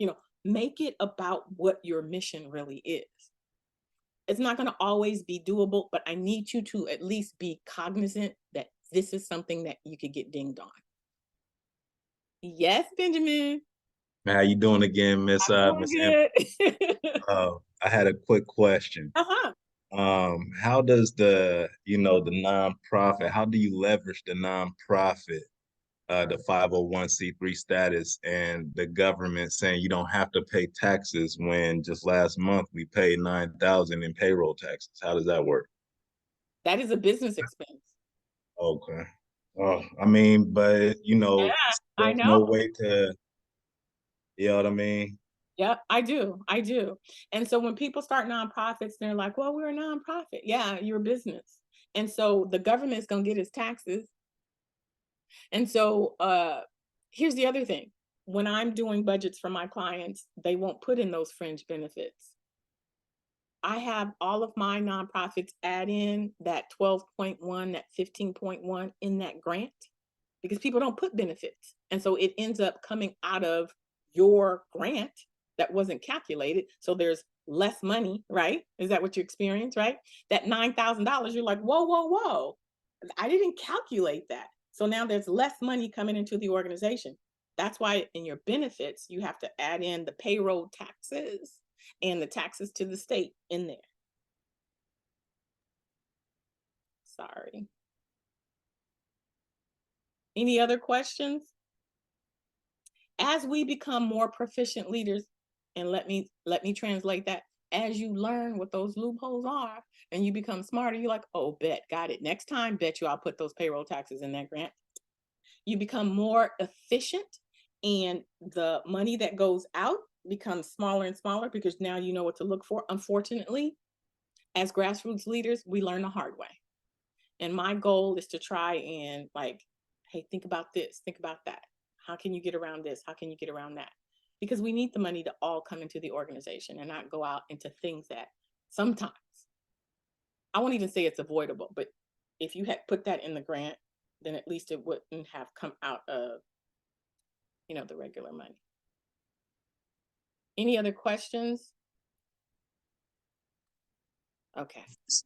make it about what your mission really is. It's not going to always be doable, but I need you to at least be cognizant that this is something that you could get dinged on. Yes, Benjamin. How you doing again, Miss Miss Amber? I had a quick question. How does the nonprofit, how do you leverage the nonprofit, the 501c3 status, and the government saying you don't have to pay taxes, when just last month we paid $9,000 in payroll taxes? How does that work? That is a business expense. Okay. Oh, I mean, but Yeah, I there's know. no way to, you know what I mean? Yeah, I do. And so when people start nonprofits, they're like, well, we're a nonprofit. Yeah, you're a business. And so the government is going to get its taxes. And so here's the other thing. When I'm doing budgets for my clients, they won't put in those fringe benefits. I have all of my nonprofits add in that 12.1, that 15.1 in that grant, because people don't put benefits. And so it ends up coming out of your grant that wasn't calculated. So there's less money, right? Is that what you experience, right? That $9,000, you're like, whoa, whoa, whoa. I didn't calculate that. So now there's less money coming into the organization. That's why in your benefits, you have to add in the payroll taxes and the taxes to the state in there. Sorry. Any other questions? As we become more proficient leaders, and let me translate that, as you learn what those loopholes are and you become smarter, you're like, oh, bet, got it. Next time, bet you I'll put those payroll taxes in that grant. You become more efficient, and the money that goes out becomes smaller and smaller because now you know what to look for. Unfortunately, as grassroots leaders, we learn the hard way. And my goal is to try and like, hey, think about this, think about that. How can you get around this? How can you get around that? Because we need the money to all come into the organization and not go out into things that sometimes, I won't even say it's avoidable, but if you had put that in the grant, then at least it wouldn't have come out of, the regular money. Any other questions? Okay.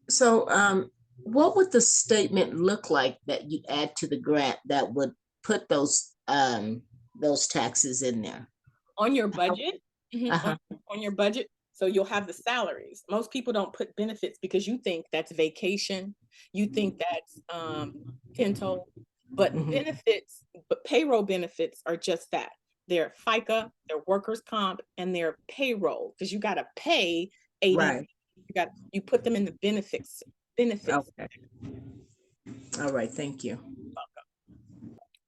So, what would the statement look like that you add to the grant that would put those taxes in there? On your budget, Uh-huh. on your budget, so you'll have the salaries. Most people don't put benefits because you think that's vacation, you think that's pinto, but benefits, but payroll benefits are just that. They're FICA, they're workers' comp, and they're payroll, because you got to pay 80. Right. You put them in the benefits. Okay. All right. Thank you.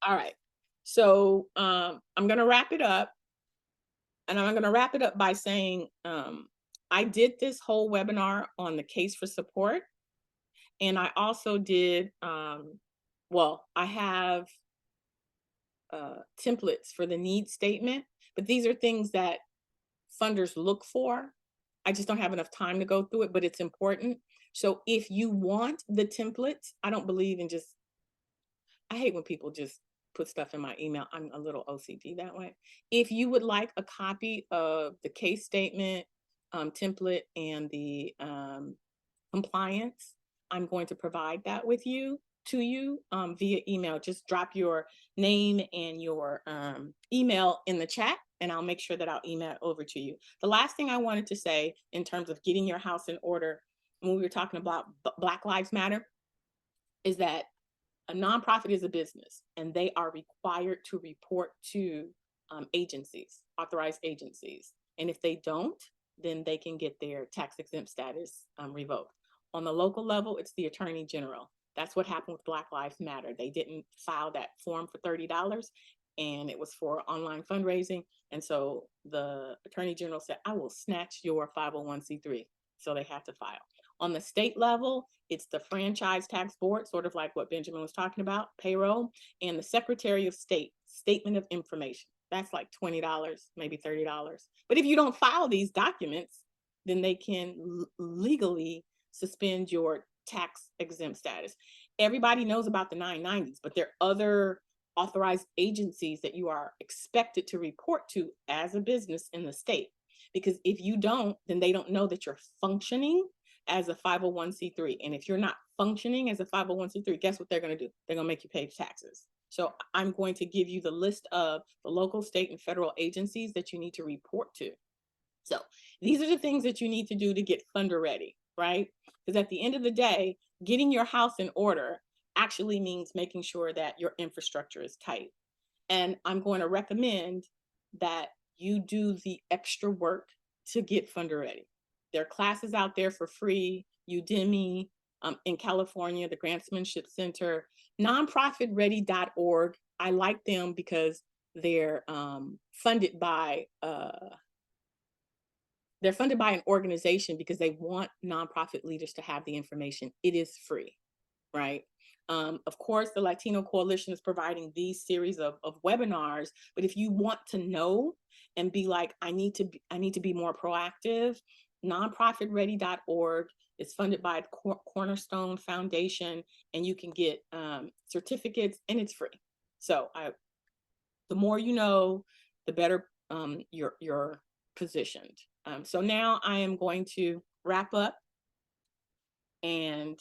All right. So I'm going to wrap it up. And I'm going to wrap it up by saying, I did this whole webinar on the case for support. And I also did, I have templates for the needs statement, but these are things that funders look for. I just don't have enough time to go through it, but it's important. So if you want the templates, I don't believe in I hate when people just put stuff in my email. I'm a little OCD that way. If you would like a copy of the case statement template and the compliance, I'm going to provide that to you via email. Just drop your name and your email in the chat, and I'll make sure that I'll email it over to you. The last thing I wanted to say in terms of getting your house in order, when we were talking about Black Lives Matter, is that a nonprofit is a business, and they are required to report to agencies, authorized agencies. And if they don't, then they can get their tax exempt status revoked. On the local level, it's the Attorney General. That's what happened with Black Lives Matter. They didn't file that form for $30, and it was for online fundraising. And so the Attorney General said, I will snatch your 501c3. So they have to file. On the state level, it's the Franchise Tax Board, sort of like what Benjamin was talking about, payroll, and the Secretary of State, Statement of Information. That's like $20, maybe $30. But if you don't file these documents, then they can legally suspend your tax exempt status. Everybody knows about the 990s, but there are other authorized agencies that you are expected to report to as a business in the state. Because if you don't, then they don't know that you're functioning as a 501c3. And if you're not functioning as a 501c3, guess what they're going to do? They're going to make you pay taxes. So I'm going to give you the list of the local, state, and federal agencies that you need to report to. So these are the things that you need to do to get funder ready, right? Because at the end of the day, getting your house in order actually means making sure that your infrastructure is tight. And I'm going to recommend that you do the extra work to get funder ready. There are classes out there for free, Udemy, in California, the Grantsmanship Center, nonprofitready.org. I like them because they're funded by an organization because they want nonprofit leaders to have the information. It is free, right? Of course, the Latino Coalition is providing these series of webinars, but if you want to know and be like, I need to be more proactive, nonprofitready.org. It's funded by the Cornerstone Foundation, and you can get certificates, and it's free. So the more you know, the better you're positioned. So now I am going to wrap up. And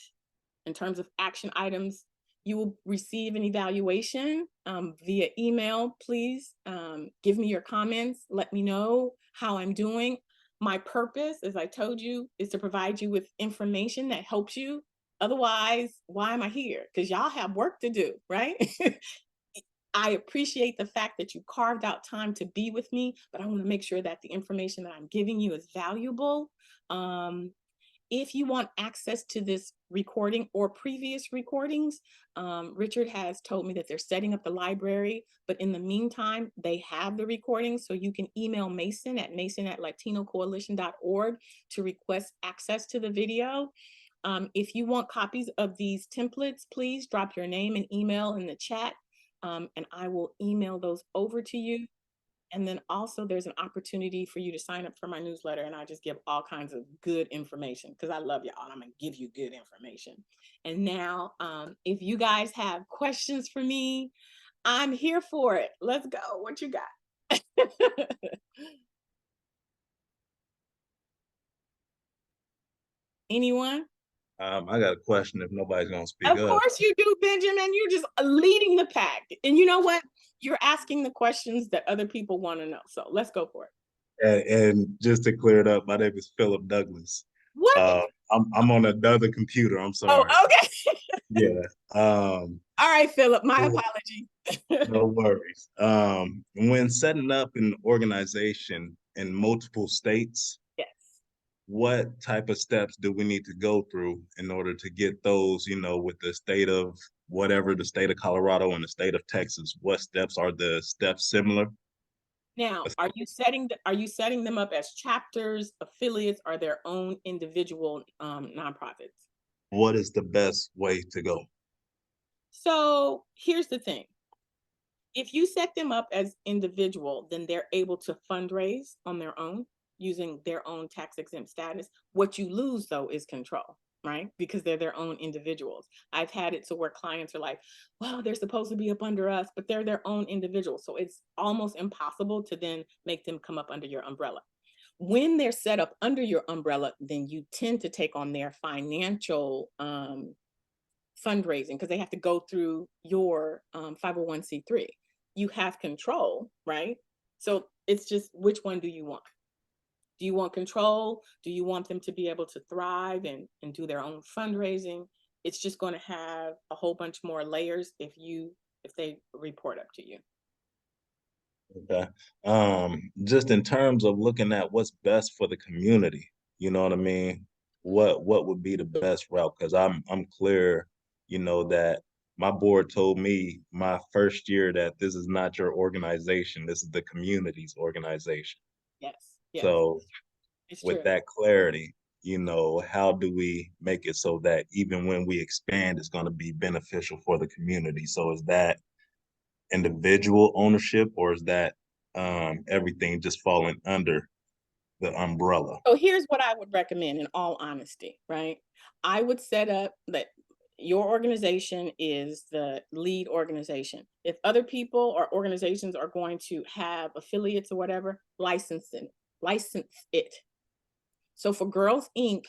in terms of action items, you will receive an evaluation via email. Please give me your comments. Let me know how I'm doing. My purpose, as I told you, is to provide you with information that helps you. Otherwise, why am I here? Because y'all have work to do, right? I appreciate the fact that you carved out time to be with me, but I want to make sure that the information that I'm giving you is valuable. If you want access to this recording or previous recordings, Richard has told me that they're setting up the library, but in the meantime, they have the recordings, so you can email Mason at latinocoalition.org to request access to the video. If you want copies of these templates, please drop your name and email in the chat, and I will email those over to you. And then also there's an opportunity for you to sign up for my newsletter, and I just give all kinds of good information because I love y'all and I'm gonna give you good information. And now, if you guys have questions for me, I'm here for it. Let's go. What you got? Anyone? I got a question if nobody's gonna speak Of up. course you do, Benjamin. You're just leading the pack. And you know what? You're asking the questions that other people want to know. So let's go for it. And just to clear it up, my name is Philip Douglas. What? I'm on another computer. I'm Oh, sorry. okay. Yeah. All right, Philip, my apology. No worries. When setting up an organization in multiple states, Yes. what type of steps do we need to go through in order to get those, with the state of whatever, the state of Colorado and the state of Texas? What steps are the steps similar? Now, are you setting them up as chapters, affiliates, or their own individual nonprofits? What is the best way to go? So here's the thing. If you set them up as individual, then they're able to fundraise on their own using their own tax exempt status. What you lose though is control, right? Because they're their own individuals. I've had it to where clients are like, well, they're supposed to be up under us, but they're their own individuals. So it's almost impossible to then make them come up under your umbrella. When they're set up under your umbrella, then you tend to take on their financial fundraising because they have to go through your 501c3. You have control, right? So it's just, which one do you want? Do you want control? Do you want them to be able to thrive and do their own fundraising? It's just going to have a whole bunch more layers if they report up to you. Okay. Just in terms of looking at what's best for the community, you know what I mean? What would be the best route? Because I'm clear, that my board told me my first year that this is not your organization, this is the community's organization. Yes. Yes. So it's with true. that clarity, how do we make it so that even when we expand, it's going to be beneficial for the community? So is that individual ownership, or is that everything just falling under the umbrella? So here's what I would recommend in all honesty, right? I would set up that your organization is the lead organization. If other people or organizations are going to have affiliates or whatever, license it. So for Girls Inc.,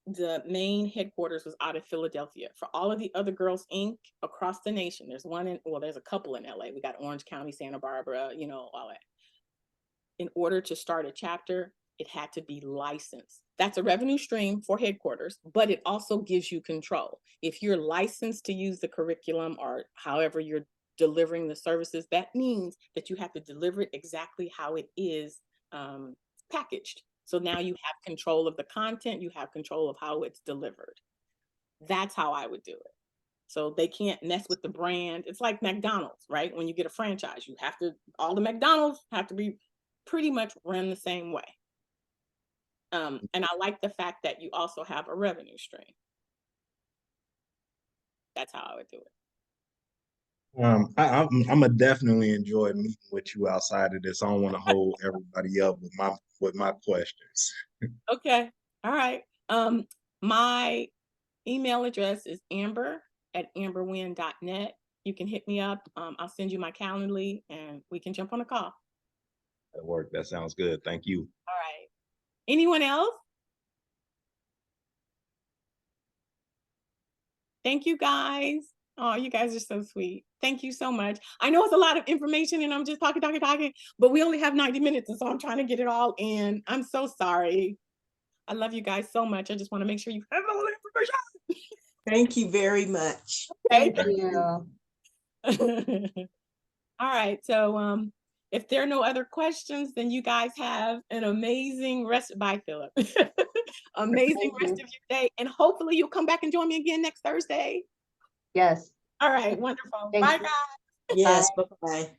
the main headquarters was out of Philadelphia. For all of the other Girls Inc. across the nation, there's a couple in LA. We got Orange County, Santa Barbara, all that. In order to start a chapter, it had to be licensed. That's a revenue stream for headquarters, but it also gives you control. If you're licensed to use the curriculum or however you're delivering the services, that means that you have to deliver it exactly how it is packaged. So now you have control of the content, you have control of how it's delivered. That's how I would do it. So they can't mess with the brand. It's like McDonald's, right? When you get a franchise, all the McDonald's have to be pretty much run the same way. And I like the fact that you also have a revenue stream. That's how I would do it. I'm gonna definitely enjoy meeting with you outside of this. I don't want to hold everybody up with my questions. Okay. All right. My email address is amber@amberwynn.net. You can hit me up. I'll send you my Calendly and we can jump on a call. That work. That sounds good. Thank you. All right. Anyone else? Thank you guys. Oh, you guys are so sweet. Thank you so much. I know it's a lot of information and I'm just talking, but we only have 90 minutes. And so I'm trying to get it all in. I'm so sorry. I love you guys so much. I just want to make sure you have all the information. Thank you very much. Thank Okay. you. All right. So if there are no other questions, then you guys have an amazing rest. Bye, Philip. Amazing rest of your day. And hopefully you'll come back and join me again next Thursday. Yes. All right. Wonderful. Thank Bye, you. guys. Yes, bye-bye.